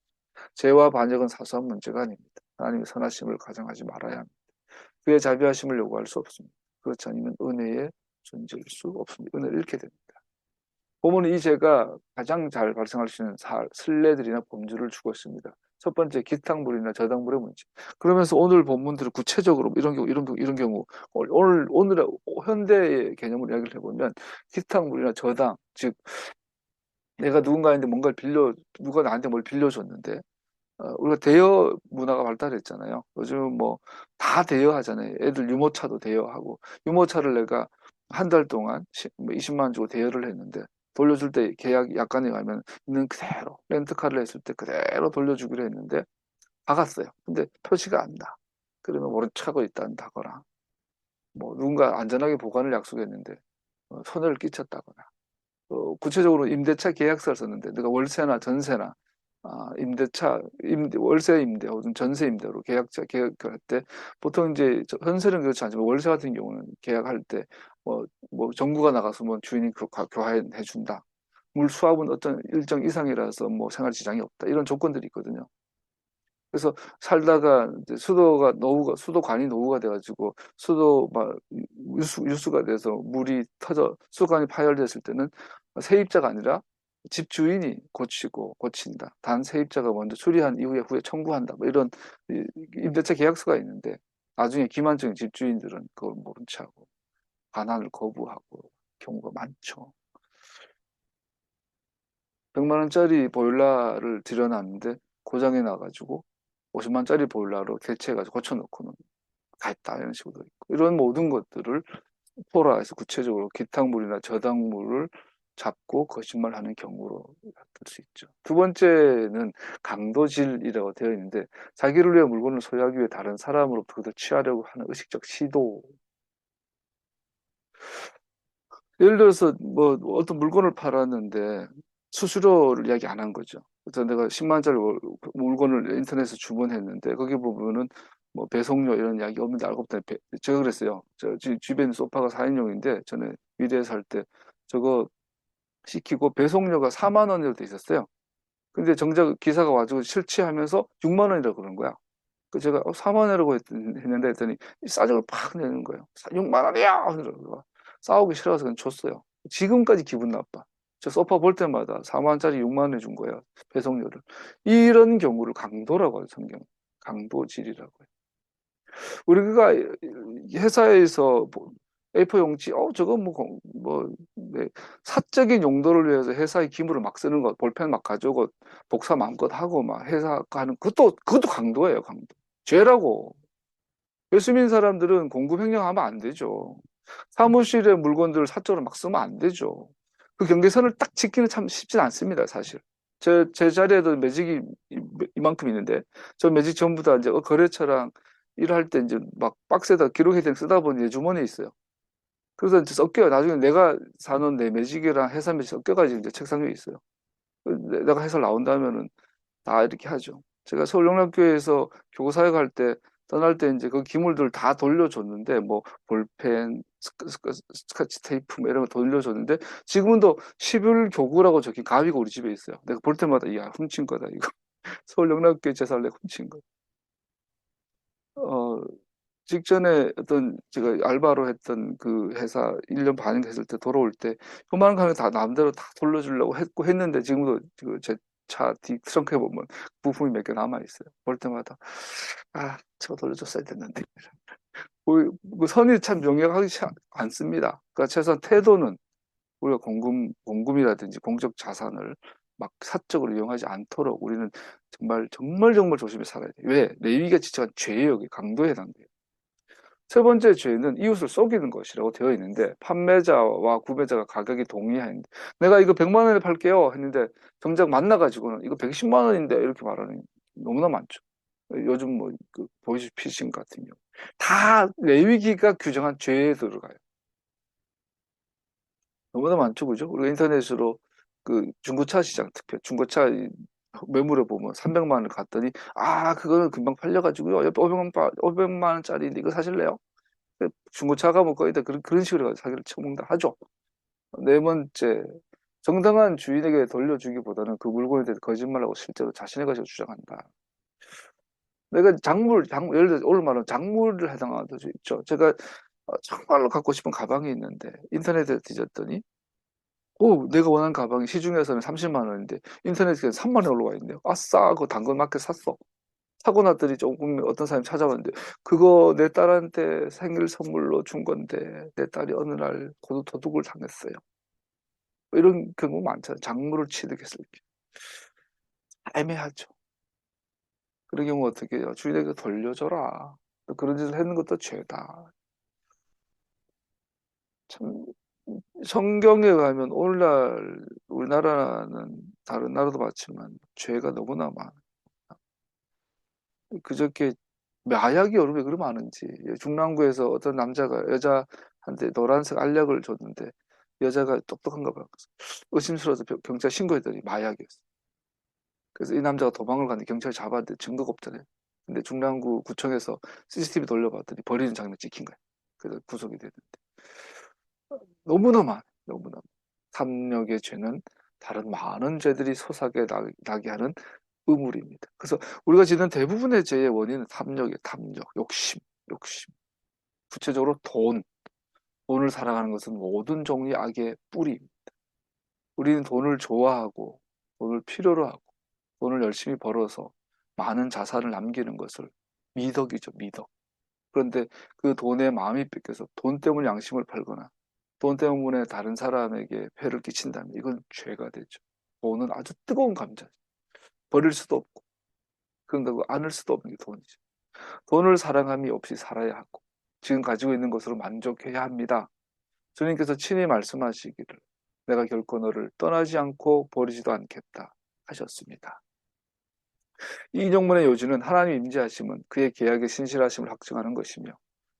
죄와 반역은 사소한 문제가 아닙니다. 하나님의 선하심을 가정하지 말아야 합니다. 그의 자비하심을 요구할 수 없습니다. 그렇지 않으면 은혜에 존재할 수 없습니다. 은혜를 잃게 됩니다. 보면 이 죄가 가장 잘 발생할 수 있는 슬레들이나 범주를 주고 있습니다. 첫 번째 기탕물이나 저당물의 문제. 그러면서 오늘 본문들을 구체적으로 이런 경우 이런 경우 오늘의 현대의 개념을 이야기를 해보면 기탕물이나 저당, 즉 내가 누군가한테 뭔가를 누가 나한테 뭘 빌려줬는데 우리가 대여 문화가 발달했잖아요. 요즘 뭐 다 대여하잖아요. 애들 유모차도 대여하고 유모차를 내가 한 달 동안 20만 원 주고 대여를 했는데 돌려줄 때 계약 약관에 가면 있는 그대로 렌트카를 했을 때 그대로 돌려주기로 했는데 박았어요. 근데 표시가 안 나. 그러면 모른 척하고 있다거나 뭐 누군가 안전하게 보관을 약속했는데 손해를 끼쳤다거나 구체적으로 임대차 계약서를 썼는데 내가 월세나 전세나 임대차, 월세 임대 혹은 전세 임대로 계약을 할 때 보통 이제 현세는 그렇지 않지만 월세 같은 경우는 계약할 때 뭐 정부가 나가서 뭐 주인이 교환해 준다. 물 수압은 어떤 일정 이상이라서 뭐 생활 지장이 없다. 이런 조건들이 있거든요. 그래서 살다가 이제 수도관이 노후가 돼가지고 수도 막 유수가 돼서 물이 터져 수도관이 파열됐을 때는 세입자가 아니라 집주인이 고친다. 단 세입자가 먼저 수리한 이후에 후에 청구한다. 뭐 이런 임대차 계약서가 있는데 나중에 기만적인 집주인들은 그걸 모른 척하고 반환을 거부하고 경우가 많죠. 100만 원짜리 보일러를 들여놨는데 고장이 나가지고 50만 원짜리 보일러로 교체해가지고 고쳐놓고는 갔다 이런 식으로 있고 이런 모든 것들을 포라에서 구체적으로 기탕물이나 저당물을 잡고 거짓말하는 경우로 들 수 있죠. 두 번째는 강도질이라고 되어 있는데 자기를 위해 물건을 소유하기 위해 다른 사람으로부터 그것을 취하려고 하는 의식적 시도. 예를 들어서 뭐 어떤 물건을 팔았는데 수수료를 이야기 안 한 거죠. 그래서 내가 10만 원짜리 물건을 인터넷에서 주문했는데 거기 보면은 뭐 배송료 이런 이야기 없는데 알고 보니 제가 그랬어요. 집에 있는 소파가 4인용인데 전에 미래에 살 때 저거 시키고 배송료가 4만 원이라고 돼 있었어요. 근데 정작 기사가 와가지고 실치하면서 6만 원이라고 그러는 거야. 그 제가 4만 원이라고 했는데 싸적을 팍 내는 거예요. 6만 원이야! 이러고 싸우기 싫어서 그냥 줬어요. 지금까지 기분 나빠. 저 소파 볼 때마다 4만 원짜리 6만 원에 준 거예요. 배송료를. 이런 경우를 강도라고 해요, 성경. 강도질이라고 해요. 우리가 회사에서 A4 용지, 저거 네, 사적인 용도를 위해서 회사의 기물을 막 쓰는 것, 볼펜 막 가져오고 복사 마음껏 하고 막 회사 가는 그것도 강도예요, 강도. 죄라고. 열심히 사람들은 공급 횡령하면 안 되죠. 사무실의 물건들을 사적으로 막 쓰면 안 되죠. 그 경계선을 딱 지키는 참 쉽진 않습니다, 사실. 제 자리에도 매직이 이만큼 있는데, 저 매직 전부 다 이제 거래처랑 일할 때 이제 막 박스에다 기록해서 쓰다 보니 내 주머니에 있어요. 그래서 이제 섞여요. 나중에 내가 사는 내 매직이랑 회사 매직 섞여가지고 이제 책상 위에 있어요. 내가 해서 나온다면은 다 이렇게 하죠. 제가 서울영락교회에서 교사회 갈 때 떠날 때 이제 그 기물들 다 돌려줬는데 뭐 볼펜, 스카치 테이프 뭐 이런 거 돌려줬는데 지금은 또 11 교구라고 적힌 가위가 우리 집에 있어요. 내가 볼 때마다 야 훔친 거다 이거. 서울영락교회 제사를 내가 훔친 거. 어, 직전에 어떤 제가 알바로 했던 그 회사 1년 반인가 했을 때 돌아올 때 요만한 가면 다 남대로 다 돌려주려고 했는데 지금도 제 차 뒤 트렁크에 보면 부품이 몇 개 남아 있어요. 볼 때마다 저거 돌려줬어야 됐는데. 그 선이 참 명확하지 않습니다. 그러니까 최소한 태도는 우리가 공금이라든지 공적 자산을 막 사적으로 이용하지 않도록 우리는 정말 정말 정말 조심히 살아야 돼요. 왜? 레위기가 지적한 죄예요. 강도에 해당돼요. 세 번째 죄는 이웃을 속이는 것이라고 되어 있는데 판매자와 구매자가 가격이 동의하는데 내가 이거 100만 원에 팔게요 했는데 정작 만나가지고는 이거 110만 원인데 이렇게 말하는 너무나 많죠. 요즘 그 보이스피싱 같은 경우 다 레위기가 규정한 죄에 들어가요. 너무나 많죠, 그죠? 우리가 인터넷으로 그 중고차 시장 특히 중고차 매물에 보면 300만 원을 갔더니 그거는 금방 팔려가지고요. 옆에 500만 원짜리인데 이거 사실래요? 중고차가 뭐 거의 다 그런 식으로 사기를 쳐먹는다 하죠. 네 번째, 정당한 주인에게 돌려주기보다는 그 물건에 대해서 거짓말하고 실제로 자신의 것을 주장한다. 내가 예를 들어서 오늘 말하는 작물을 해당하는 수 있죠. 제가 정말로 갖고 싶은 가방이 있는데 인터넷에 뒤졌더니 내가 원하는 가방이 시중에서는 30만 원인데 인터넷에 3만 원 올라와 있네요. 아싸, 그거 당근마켓 샀어. 사고 났더니 조금 어떤 사람이 찾아왔는데 그거 내 딸한테 생일 선물로 준 건데 내 딸이 어느 날 도둑을 당했어요. 뭐 이런 경우 많잖아요. 작물을 취득했을 때. 애매하죠. 그런 경우 어떻게 해요? 주인에게 돌려줘라. 그런 짓을 하는 것도 죄다. 참 성경에 가면 오늘날 우리나라는 다른 나라도 많지만 죄가 너무나 많아. 그저께 마약이 여름에 그리 많은지 중랑구에서 어떤 남자가 여자한테 노란색 알약을 줬는데 여자가 똑똑한가 봐요. 의심스러워서 경찰 신고했더니 마약이었어. 그래서 이 남자가 도망을 갔는데 경찰이 잡았는데 증거가 없잖아요. 근데 중랑구 구청에서 CCTV 돌려봤더니 버리는 장면 찍힌 거야. 그래서 구속이 됐는데 너무나 많아. 너무나. 탐욕의 죄는 다른 많은 죄들이 솟아게 나게 하는 의물입니다. 그래서 우리가 짓는 대부분의 죄의 원인은 탐욕이에요. 탐욕, 욕심. 구체적으로 돈을 사랑하는 것은 모든 종류의 악의 뿌리입니다. 우리는 돈을 좋아하고 돈을 필요로 하고 돈을 열심히 벌어서 많은 자산을 남기는 것을 미덕이죠, 미덕. 그런데 그 돈에 마음이 뺏겨서 돈 때문에 양심을 팔거나 돈 때문에 다른 사람에게 폐를 끼친다면 이건 죄가 되죠. 돈은 아주 뜨거운 감자죠. 버릴 수도 없고 그런다고 안을 수도 없는 게 돈이죠. 돈을 사랑함이 없이 살아야 하고 지금 가지고 있는 것으로 만족해야 합니다. 주님께서 친히 말씀하시기를 내가 결코 너를 떠나지 않고 버리지도 않겠다 하셨습니다. 이 인용문의 요지는 하나님 임재하심은 그의 계약의 신실하심을 확증하는 것이며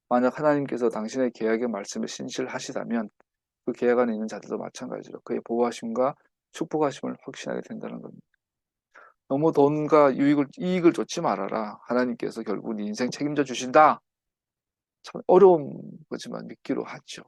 만약 하나님께서 당신의 계약의 말씀에 신실하시다면 그 계약 안에 있는 자들도 마찬가지로 그의 보호하심과 축복하심을 확신하게 된다는 겁니다. 너무 돈과 이익을 쫓지 말아라. 하나님께서 결국 네 인생 책임져 주신다. 참 어려운 거지만 믿기로 하죠.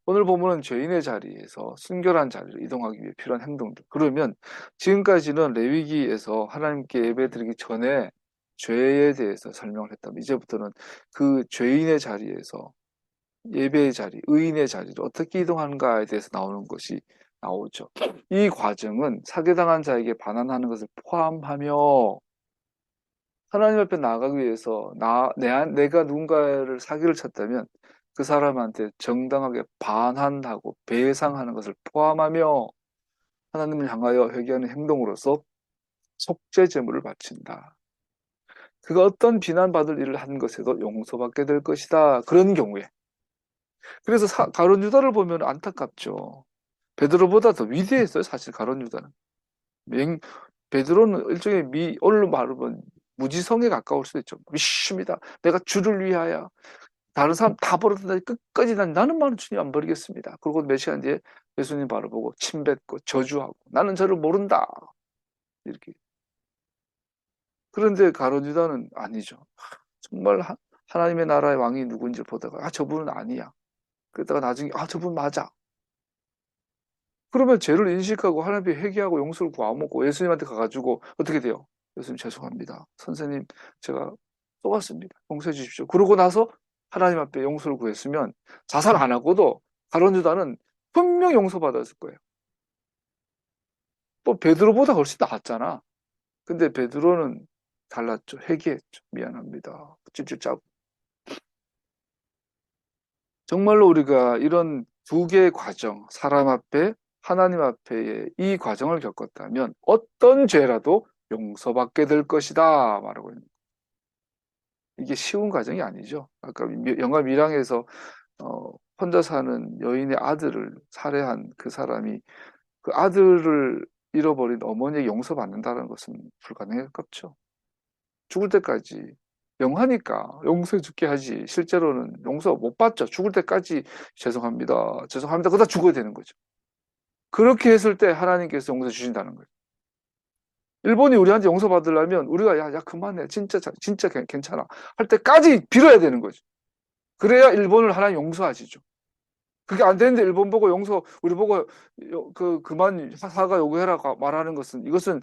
오늘 보면은 죄인의 자리에서 순결한 자리로 이동하기 위해 필요한 행동들. 그러면 지금까지는 레위기에서 하나님께 예배드리기 전에 죄에 대해서 설명을 했다면 이제부터는 그 죄인의 자리에서 예배의 자리, 의인의 자리로 어떻게 이동하는가에 대해서 나오죠. 이 과정은 사기당한 자에게 반환하는 것을 포함하며 하나님 앞에 나아가기 위해서 내가 누군가를 사기를 쳤다면 그 사람한테 정당하게 반환하고 배상하는 것을 포함하며 하나님을 향하여 회개하는 행동으로서 속죄 제물을 바친다. 그가 어떤 비난받을 일을 한 것에도 용서받게 될 것이다. 그런 경우에. 그래서 가룟 유다를 보면 안타깝죠. 베드로보다 더 위대했어요. 사실 가룟 유다는. 베드로는 일종의 오늘로 말하면 무지성에 가까울 수도 있죠. 믿습니다. 내가 주를 위하여 다른 사람 다 버렸다 끝까지 나는만은 주님 안 버리겠습니다. 그리고 몇 시간 뒤에 예수님 바로 보고 침뱉고 저주하고 나는 저를 모른다. 이렇게. 그런데 가룟 유다는 아니죠. 정말 하나님의 나라의 왕이 누군지 보다가 저분은 아니야. 그러다가 나중에 저분 맞아. 그러면 죄를 인식하고 하나님께 회개하고 용서를 구하고 예수님한테 가가지고 어떻게 돼요? 예수님 죄송합니다. 선생님 제가 속았습니다. 용서해 주십시오. 그러고 나서 하나님 앞에 용서를 구했으면 자살 안 하고도 가룟 유다는 분명 용서받았을 거예요. 또 베드로보다 훨씬 낫잖아. 근데 베드로는 달랐죠. 회개했죠. 미안합니다. 찔찔 짜고. 정말로 우리가 이런 두 개의 과정, 사람 앞에 하나님 앞에의 이 과정을 겪었다면 어떤 죄라도 용서받게 될 것이다 말하고 있는 거예요. 이게 쉬운 과정이 아니죠. 아까 영화 밀양에서 혼자 사는 여인의 아들을 살해한 그 사람이 그 아들을 잃어버린 어머니에게 용서받는다는 것은 불가능에 가깝죠. 죽을 때까지 영하니까 용서해 줄게 하지 실제로는 용서 못 받죠. 죽을 때까지 죄송합니다. 죄송합니다. 그러다 죽어야 되는 거죠. 그렇게 했을 때 하나님께서 용서 주신다는 거예요. 일본이 우리한테 용서받으려면 우리가 야 그만해. 진짜 괜찮아. 할 때까지 빌어야 되는 거죠. 그래야 일본을 하나님 용서하시죠. 그게 안 되는데 일본 보고 우리 보고 그만 사과 요구해라 말하는 것은 이것은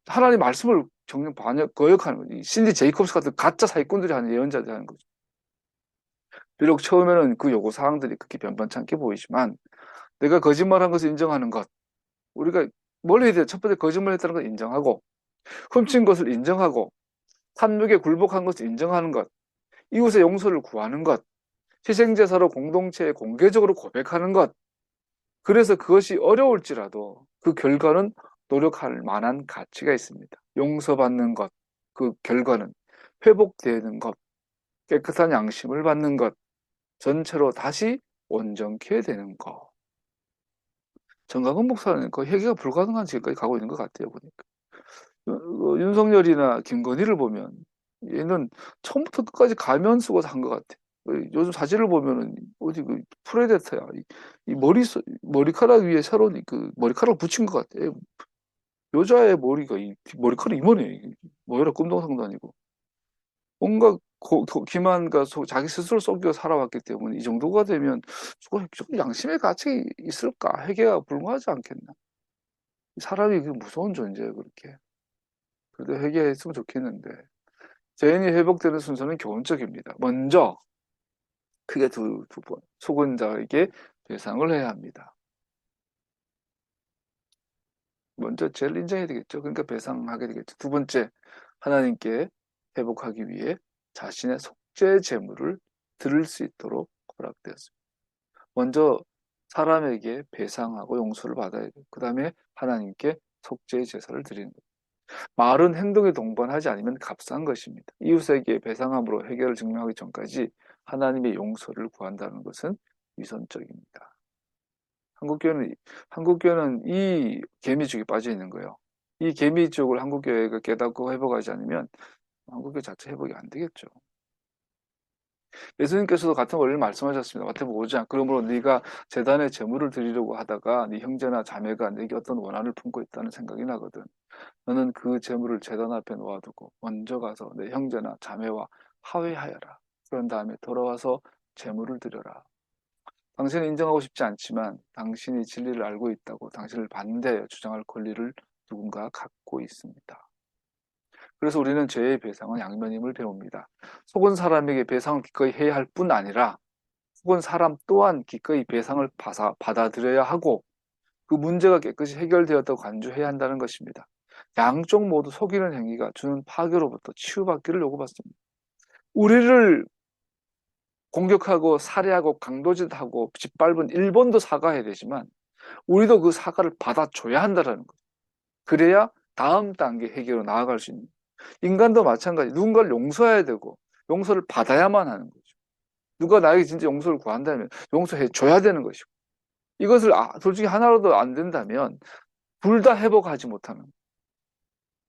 하나님 말씀을 정녕 거역하는 거지. 신디 제이콥스 같은 가짜 사기꾼들이 하는 예언자들이 하는 거죠. 비록 처음에는 그 요구 사항들이 그렇게 변변찮게 보이지만 내가 거짓말한 것을 인정하는 것. 우리가 뭘 해야 돼? 첫 번째 거짓말했다는 걸 인정하고 훔친 것을 인정하고 탐욕에 굴복한 것을 인정하는 것. 이웃의 용서를 구하는 것. 희생제사로 공동체에 공개적으로 고백하는 것. 그래서 그것이 어려울지라도 그 결과는 노력할 만한 가치가 있습니다. 용서받는 것, 그 결과는 회복되는 것, 깨끗한 양심을 받는 것, 전체로 다시 온전케 되는 것. 정강훈 목사는 거의 회개가 불가능한 지경까지 가고 있는 것 같아요, 보니까. 윤석열이나 김건희를 보면 얘는 처음부터 끝까지 가면 쓰고 산 것 같아. 요즘 사진을 보면은 어디 그 프레데터야. 이 머리카락 위에 새로운 그 머리카락 붙인 것 같아. 여자의 머리카락이 이만해. 뭐라 꿈동상도 아니고. 뭔가 기만과 자기 스스로 속여 살아왔기 때문에 이 정도가 되면 좀 양심의 가책이 있을까? 회개가 불가하지 않겠나? 사람이 그 무서운 존재예요, 그렇게. 그래도 회개했으면 좋겠는데. 죄인이 회복되는 순서는 교훈적입니다. 먼저 크게 두 번, 속은 자에게 배상을 해야 합니다. 먼저 죄를 인정해야 되겠죠. 그러니까 배상하게 되겠죠. 두 번째, 하나님께 회복하기 위해 자신의 속죄 제물을 드릴 수 있도록 허락되었습니다. 먼저 사람에게 배상하고 용서를 받아야 돼요. 그 다음에 하나님께 속죄의 제사를 드리는 거예요. 말은 행동에 동반하지 않으면 값싼 것입니다. 이웃에게 배상함으로 해결을 증명하기 전까지 하나님의 용서를 구한다는 것은 위선적입니다. 한국교회는 이 개미족에 빠져 있는 거예요. 이 개미족을 한국교회가 깨닫고 회복하지 않으면 한국교회 자체 회복이 안 되겠죠. 예수님께서도 같은 원리를 말씀하셨습니다. 마태복음 5장. 그러므로 네가 제단에 제물을 드리려고 하다가 네 형제나 자매가 네게 어떤 원한을 품고 있다는 생각이 나거든. 너는 그 제물을 제단 앞에 놓아두고 먼저 가서 내 형제나 자매와 화해하여라. 그런 다음에 돌아와서 제물을 드려라. 당신은 인정하고 싶지 않지만 당신이 진리를 알고 있다고 당신을 반대하여 주장할 권리를 누군가 갖고 있습니다. 그래서 우리는 죄의 배상은 양면임을 배웁니다. 속은 사람에게 배상을 기꺼이 해야 할 뿐 아니라 속은 사람 또한 기꺼이 배상을 받아들여야 하고 그 문제가 깨끗이 해결되었다고 간주해야 한다는 것입니다. 양쪽 모두 속이는 행위가 주는 파괴로부터 치유받기를 요구받습니다. 우리를 공격하고 살해하고 강도짓하고 짓밟은 일본도 사과해야 되지만 우리도 그 사과를 받아줘야 한다는 거죠. 그래야 다음 단계 해결로 나아갈 수 있는. 인간도 마찬가지. 누군가를 용서해야 되고 용서를 받아야만 하는 거죠. 누가 나에게 진짜 용서를 구한다면 용서해 줘야 되는 것이고 이것을 둘 중에 하나라도 안 된다면 둘 다 회복하지 못하는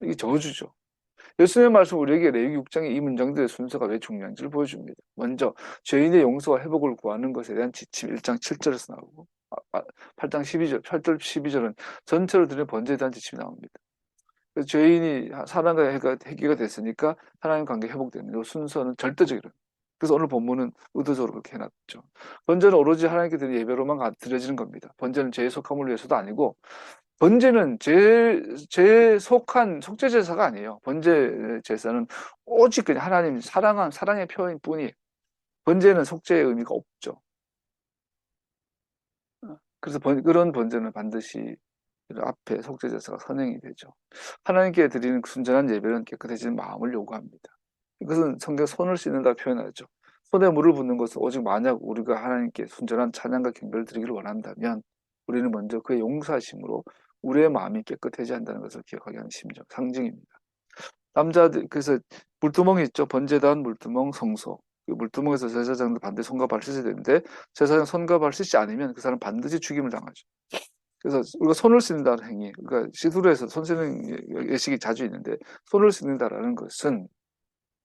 이게 저주죠. 예수님의 말씀 우리에게 레위기 6장의 이 문장들의 순서가 왜 중요한지를 보여줍니다. 먼저 죄인의 용서와 회복을 구하는 것에 대한 지침 1장 7절에서 나오고 8장 12절, 8절 12절은 전체로 드리는 번제에 대한 지침이 나옵니다. 죄인이 사람과 해결가 됐으니까 하나님 관계 회복되는 이 순서는 절대적이라. 그래서 오늘 본문은 의도적으로 그렇게 해놨죠. 번제는 오로지 하나님께 드리는 예배로만 드려지는 겁니다. 번제는 죄의 속함을 위해서도 아니고 번제는 죄에 속한 속죄 제사가 아니에요. 번제 제사는 오직 그냥 하나님 사랑의 표현일 뿐이에요. 번제는 속죄의 의미가 없죠. 그래서 그런 번제는 반드시 앞에 속죄 제사가 선행이 되죠. 하나님께 드리는 순전한 예배는 깨끗해지는 마음을 요구합니다. 이것은 성경 손을 씻는다 표현하죠. 손에 물을 붓는 것은 오직 만약 우리가 하나님께 순전한 찬양과 경배를 드리기를 원한다면 우리는 먼저 그의 용서하심으로 우리의 마음이 깨끗해져야 한다는 것을 기억하게 하는 심정, 상징입니다. 남자들 그래서 물두멍이 있죠. 번제단, 물두멍, 성소. 그 물두멍에서 제사장도 반드시 손과 발 씻어야 되는데 제사장 손과 발 씻지 않으면 그 사람 반드시 죽임을 당하죠. 그래서 우리가 손을 씻는다는 행위, 그러니까 시두르에서 손 씻는 예식이 자주 있는데 손을 씻는다라는 것은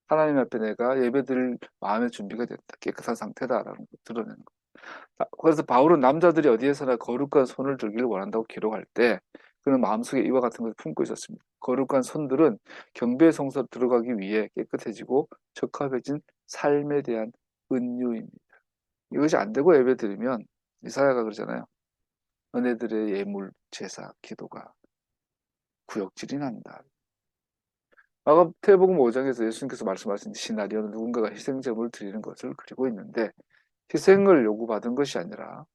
하나님 앞에 내가 예배드릴 마음의 준비가 됐다, 깨끗한 상태다라는 걸 드러내는 거예요. 그래서 바울은 남자들이 어디에서나 거룩한 손을 들기를 원한다고 기록할 때 그는 마음속에 이와 같은 것을 품고 있었습니다. 거룩한 손들은 경배 성소로 들어가기 위해 깨끗해지고 적합해진 삶에 대한 은유입니다. 이것이 안 되고 예배드리면 이사야가 그러잖아요. 너네들의 예물, 제사, 기도가 구역질이 난다. 마가복음 5장에서 예수님께서 말씀하신 시나리오는 누군가가 희생제물을 드리는 것을 그리고 있는데 희생을 요구받은 것이 아니라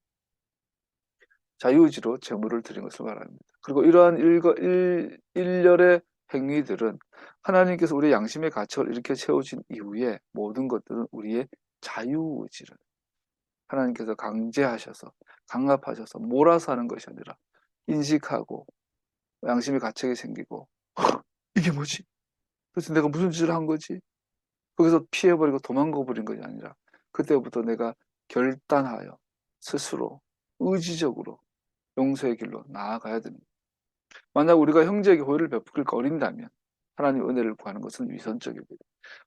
자유의지로 제물을 드린 것을 말합니다. 그리고 이러한 일렬의 행위들은 하나님께서 우리의 양심의 가책을 이렇게 채우신 이후에 모든 것들은 우리의 자유의지를 하나님께서 강제하셔서 강압하셔서 몰아서 하는 것이 아니라 인식하고 양심의 가책이 생기고 이게 뭐지? 도대체 내가 무슨 짓을 한 거지? 거기서 피해버리고 도망가버린 것이 아니라 그때부터 내가 결단하여 스스로 의지적으로 용서의 길로 나아가야 됩니다. 만약 우리가 형제에게 호의를 베풀 거린다면 하나님 은혜를 구하는 것은 위선적입니다.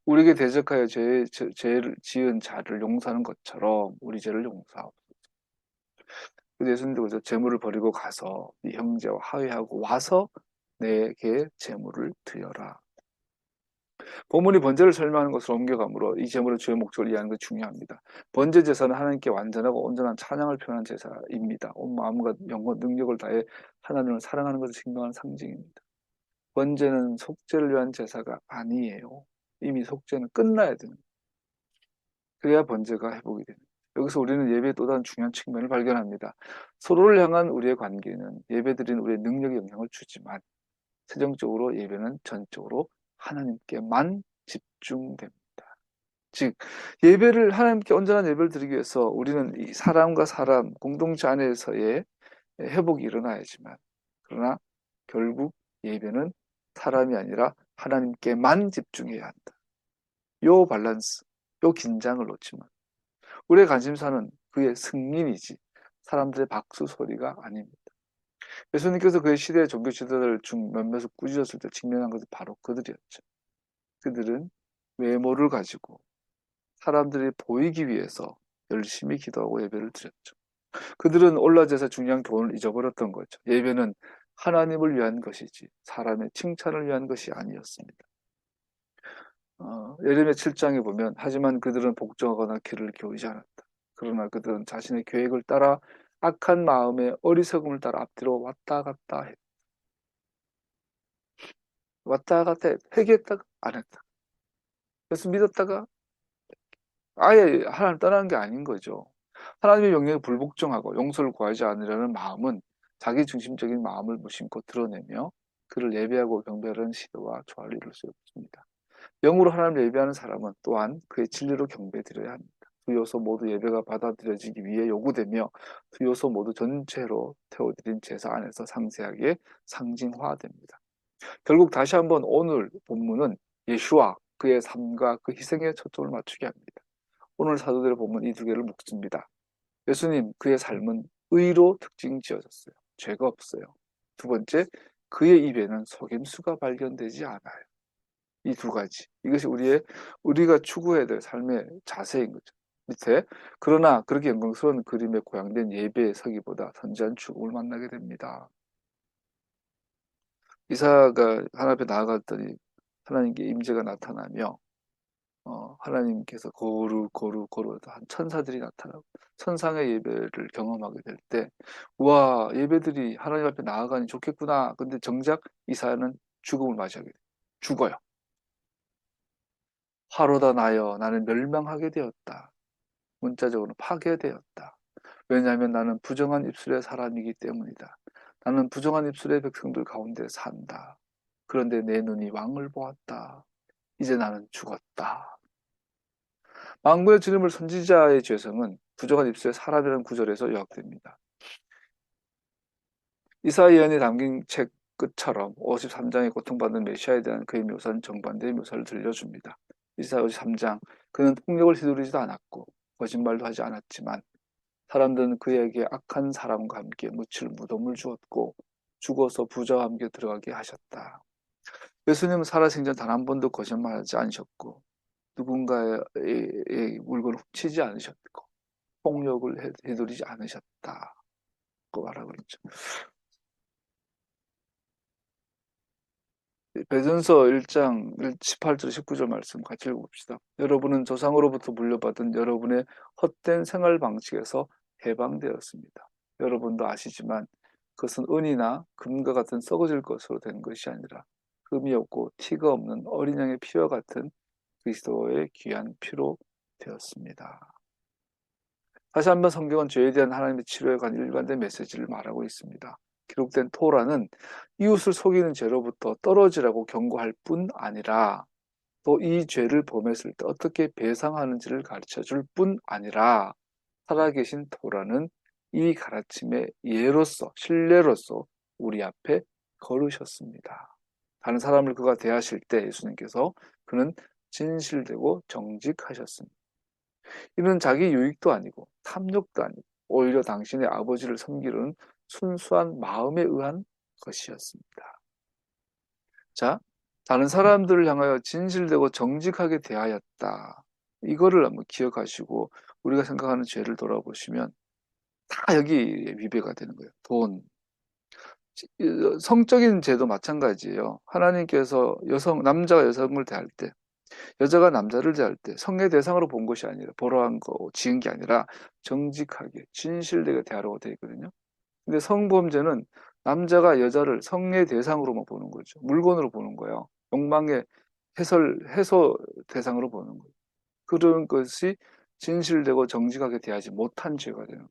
우리에게 대적하여 죄를 지은 자를 용서하는 것처럼 우리 죄를 용서하고 예수님도 그래서 재물을 버리고 가서 네 형제와 화해하고 와서 내게 재물을 드려라. 본문이 번제를 설명하는 것으로 옮겨가므로 이 제물의 주요 목적을 이해하는 것이 중요합니다. 번제 제사는 하나님께 완전하고 온전한 찬양을 표현한 제사입니다. 온 마음과 영혼, 능력을 다해 하나님을 사랑하는 것을 증명하는 상징입니다. 번제는 속죄를 위한 제사가 아니에요. 이미 속죄는 끝나야 됩니다. 그래야 번제가 회복이 됩니다. 여기서 우리는 예배의 또 다른 중요한 측면을 발견합니다. 서로를 향한 우리의 관계는 예배드린 우리의 능력에 영향을 주지만 최종적으로 예배는 전적으로 하나님께만 집중됩니다. 즉 예배를 하나님께 온전한 예배를 드리기 위해서 우리는 이 사람과 사람 공동체 안에서의 회복이 일어나야지만 그러나 결국 예배는 사람이 아니라 하나님께만 집중해야 한다. 요 밸런스, 요 긴장을 놓치면 우리의 관심사는 그의 승리이지 사람들의 박수 소리가 아닙니다. 예수님께서 그의 시대의 종교 지도자들 중 몇몇을 꾸짖었을 때 직면한 것은 바로 그들이었죠. 그들은 외모를 가지고 사람들이 보이기 위해서 열심히 기도하고 예배를 드렸죠. 그들은 올라져서 중요한 교훈을 잊어버렸던 거죠. 예배는 하나님을 위한 것이지 사람의 칭찬을 위한 것이 아니었습니다. 예레미야 7장에 보면 하지만 그들은 복종하거나 귀를 기울이지 않았다. 그러나 그들은 자신의 계획을 따라 악한 마음의 어리석음을 따라 앞뒤로 왔다 갔다 했다. 왔다 갔다 회개했다가 안 했다. 그래서 믿었다가 아예 하나님 떠나는 게 아닌 거죠. 하나님의 명령에 불복종하고 용서를 구하지 않으려는 마음은 자기 중심적인 마음을 무심코 드러내며 그를 예배하고 경배하는 시도와 조화를 이룰 수 없습니다. 영으로 하나님을 예배하는 사람은 또한 그의 진리로 경배드려야 합니다. 두 요소 모두 예배가 받아들여지기 위해 요구되며 두 요소 모두 전체로 태워드린 제사 안에서 상세하게 상징화됩니다. 결국 다시 한번 오늘 본문은 예수와 그의 삶과 그 희생에 초점을 맞추게 합니다. 오늘 사도들의 본문 이 두 개를 묶습니다. 예수님 그의 삶은 의로 특징 지어졌어요. 죄가 없어요. 두 번째, 그의 입에는 속임수가 발견되지 않아요. 이 두 가지. 이것이 우리가 추구해야 될 삶의 자세인 거죠. 밑에 그러나 그렇게 영광스러운 그림에 고양된 예배의 서기보다 선지한 죽음을 만나게 됩니다. 이사가 하나님 앞에 나아갔더니 하나님께 임재가 나타나며 하나님께서 거루 한 천사들이 나타나고 천상의 예배를 경험하게 될 때 우와 예배들이 하나님 앞에 나아가니 좋겠구나. 근데 정작 이사야는 죽음을 맞이하게 돼요. 죽어요. 화로다 나여 나는 멸망하게 되었다. 문자적으로 파괴되었다. 왜냐하면 나는 부정한 입술의 사람이기 때문이다. 나는 부정한 입술의 백성들 가운데 산다. 그런데 내 눈이 왕을 보았다. 이제 나는 죽었다. 만군의 주님을 선지자의 죄성은 부정한 입술의 사람이라는 구절에서 요약됩니다. 이사야 예언이 담긴 책 끝처럼 53장의 고통받는 메시아에 대한 그의 묘사는 정반대의 묘사를 들려줍니다. 이사야 53장, 그는 폭력을 휘두르지도 않았고 거짓말도 하지 않았지만 사람들은 그에게 악한 사람과 함께 묻힐 무덤을 주었고 죽어서 부자와 함께 들어가게 하셨다. 예수님은 살아생전 단 한 번도 거짓말하지 않으셨고 누군가의 물건을 훔치지 않으셨고 폭력을 해드리지 않으셨다고 말하고 있죠. 베드로서 1장 18절 19절 말씀 같이 읽어봅시다. 여러분은 조상으로부터 물려받은 여러분의 헛된 생활 방식에서 해방되었습니다. 여러분도 아시지만 그것은 은이나 금과 같은 썩어질 것으로 된 것이 아니라 흠이 없고 티가 없는 어린 양의 피와 같은 그리스도의 귀한 피로 되었습니다. 다시 한번 성경은 죄에 대한 하나님의 치료에 관한 일관된 메시지를 말하고 있습니다. 기록된 토라는 이웃을 속이는 죄로부터 떨어지라고 경고할 뿐 아니라 또 이 죄를 범했을 때 어떻게 배상하는지를 가르쳐줄 뿐 아니라 살아계신 토라는 이 가르침의 예로서 신뢰로서 우리 앞에 걸으셨습니다. 다른 사람을 그가 대하실 때 예수님께서 그는 진실되고 정직하셨습니다. 이는 자기 유익도 아니고 탐욕도 아니고 오히려 당신의 아버지를 섬기는 순수한 마음에 의한 것이었습니다. 자, 다른 사람들을 향하여 진실되고 정직하게 대하였다. 이거를 한번 기억하시고 우리가 생각하는 죄를 돌아보시면 다 여기 위배가 되는 거예요. 돈, 성적인 죄도 마찬가지예요. 하나님께서 남자가 여성을 대할 때 여자가 남자를 대할 때 성의 대상으로 본 것이 아니라 보러 한 거, 지은 게 아니라 정직하게, 진실되게 대하라고 되어 있거든요. 근데 성범죄는 남자가 여자를 성의 대상으로만 보는 거죠. 물건으로 보는 거예요. 욕망의 해소 대상으로 보는 거예요. 그런 것이 진실되고 정직하게 대하지 못한 죄가 돼요.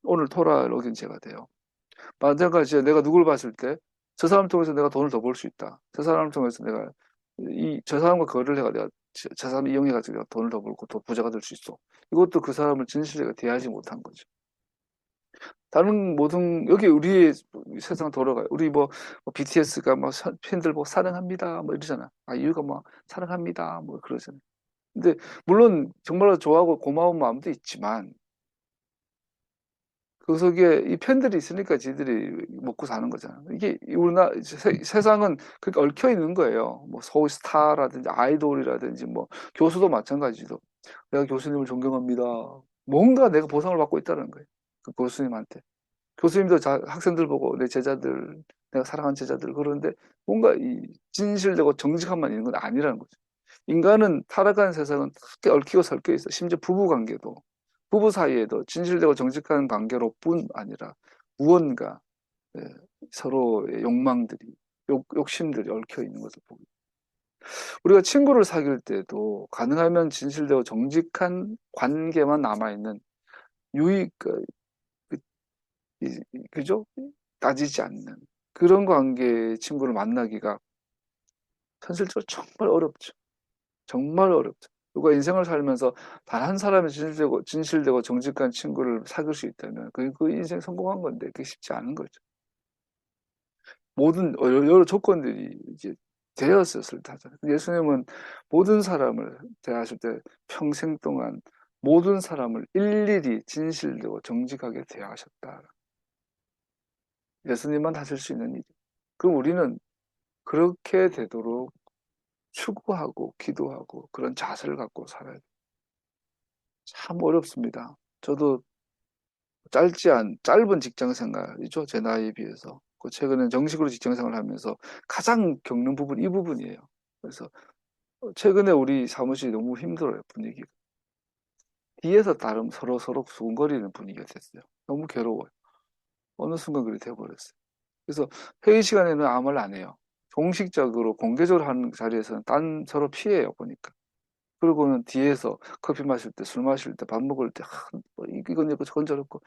오늘 토라를 어긴 죄가 돼요. 마찬가지로 내가 누굴 봤을 때 저 사람 통해서 내가 돈을 더 벌 수 있다. 저 사람을 통해서 내가 저 사람과 거래를 해가 내가 저 사람 이용해가지고 내가 돈을 더 벌고 더 부자가 될 수 있어. 이것도 그 사람을 진실하게 대하지 못한 거죠. 다른 모든 여기 우리의 세상 돌아가요. 우리 BTS가 팬들 사랑합니다 뭐 이러잖아. 이유가 사랑합니다 뭐 그러잖아요. 근데 물론 정말로 좋아하고 고마운 마음도 있지만 그 속에 이 팬들이 있으니까 지들이 먹고 사는 거잖아. 이게 우리나라 세상은 그렇게 얽혀 있는 거예요. 서울 스타라든지 아이돌이라든지 교수도 마찬가지죠. 내가 교수님을 존경합니다. 뭔가 내가 보상을 받고 있다는 거예요. 그 교수님한테. 교수님도 학생들 보고 내 제자들, 내가 사랑하는 제자들 그러는데 뭔가 이 진실되고 정직함만 있는 건 아니라는 거죠. 인간은 타락한 세상은 크게 얽히고 설켜 있어. 심지어 부부 관계도. 부부 사이에도 진실되고 정직한 관계로뿐 아니라 무언가 예, 서로의 욕망들이 욕심들이 얽혀 있는 것을 보고 우리가 친구를 사귈 때도 가능하면 진실되고 정직한 관계만 남아있는 유익 그죠? 따지지 않는 그런 관계의 친구를 만나기가 현실적으로 정말 어렵죠. 정말 어렵죠. 누가 인생을 살면서 단 한 사람의 진실되고 정직한 친구를 사귈 수 있다면 그 인생 성공한 건데 그게 쉽지 않은 거죠. 모든 여러 조건들이 이제 되었었을 때잖아요. 예수님은 모든 사람을 대하실 때 평생 동안 모든 사람을 일일이 진실되고 정직하게 대하셨다. 예수님만 하실 수 있는 일이. 그럼 우리는 그렇게 되도록 추구하고 기도하고 그런 자세를 갖고 살아야 돼요. 참 어렵습니다. 저도 짧은 직장 생활이죠. 제 나이에 비해서. 최근에 정식으로 직장 생활을 하면서 가장 겪는 부분 이 부분이에요. 그래서 최근에 우리 사무실이 너무 힘들어요. 분위기가. 뒤에서 다름 서로 수군거리는 분위기가 됐어요. 너무 괴로워요. 어느 순간 그렇게 돼버렸어요. 그래서 회의 시간에는 아무 말 안 해요. 공식적으로 공개적으로 하는 자리에서는 서로 피해요. 보니까. 그리고는 뒤에서 커피 마실 때, 술 마실 때, 밥 먹을 때, 이건 있고 저건 저렇고,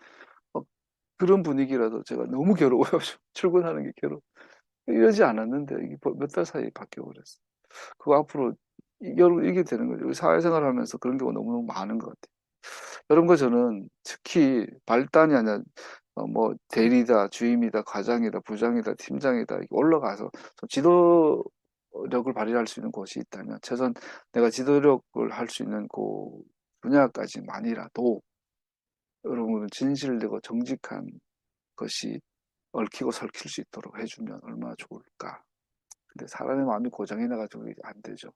그런 분위기라도 제가 너무 괴로워요. 출근하는 게 괴로워. 이러지 않았는데, 이게 몇 달 사이에 바뀌어버렸어요. 그거 앞으로, 여러분, 이게 되는 거죠. 사회생활 하면서 그런 경우가 너무너무 많은 것 같아요. 이런 거 저는 특히 발단이 아니라, 뭐 대리다, 주임이다, 과장이다, 부장이다, 팀장이다 이렇게 올라가서 좀 지도력을 발휘할 수 있는 곳이 있다면 최소한 내가 지도력을 할 수 있는 그 분야까지만이라도 여러분은 진실되고 정직한 것이 얽히고 설킬 수 있도록 해주면 얼마나 좋을까. 근데 사람의 마음이 고장이 나가지고 이게 안 되죠.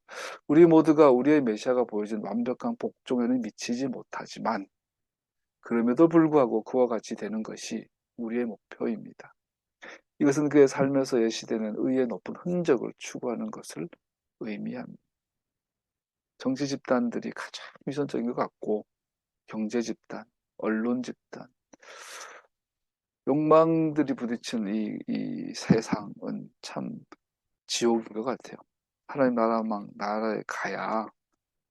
우리 모두가 우리의 메시아가 보여준 완벽한 복종에는 미치지 못하지만 그럼에도 불구하고 그와 같이 되는 것이 우리의 목표입니다. 이것은 그의 삶에서 예시되는 의의 높은 흔적을 추구하는 것을 의미합니다. 정치 집단들이 가장 위선적인 것 같고 경제 집단, 언론 집단, 욕망들이 부딪힌 이 세상은 참 지옥인 것 같아요. 하나님 나라에 가야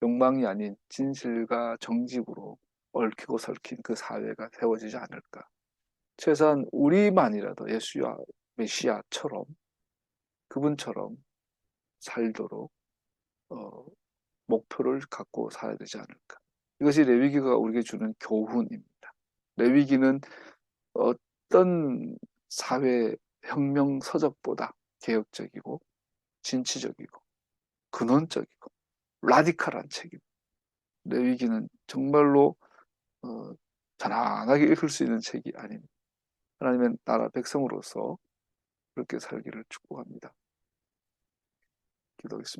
욕망이 아닌 진실과 정직으로 얽히고 설킨 그 사회가 세워지지 않을까. 최소한 우리만이라도 예수와 메시아처럼 그분처럼 살도록 어, 목표를 갖고 살아야 되지 않을까. 이것이 레위기가 우리에게 주는 교훈입니다. 레위기는 어떤 사회 혁명 서적보다 개혁적이고 진취적이고 근원적이고 라디칼한 책입니다. 레위기는 정말로 편안하게 읽을 수 있는 책이 아닙니다. 하나님의 나라 백성으로서 그렇게 살기를 축복합니다. 기도하겠습니다.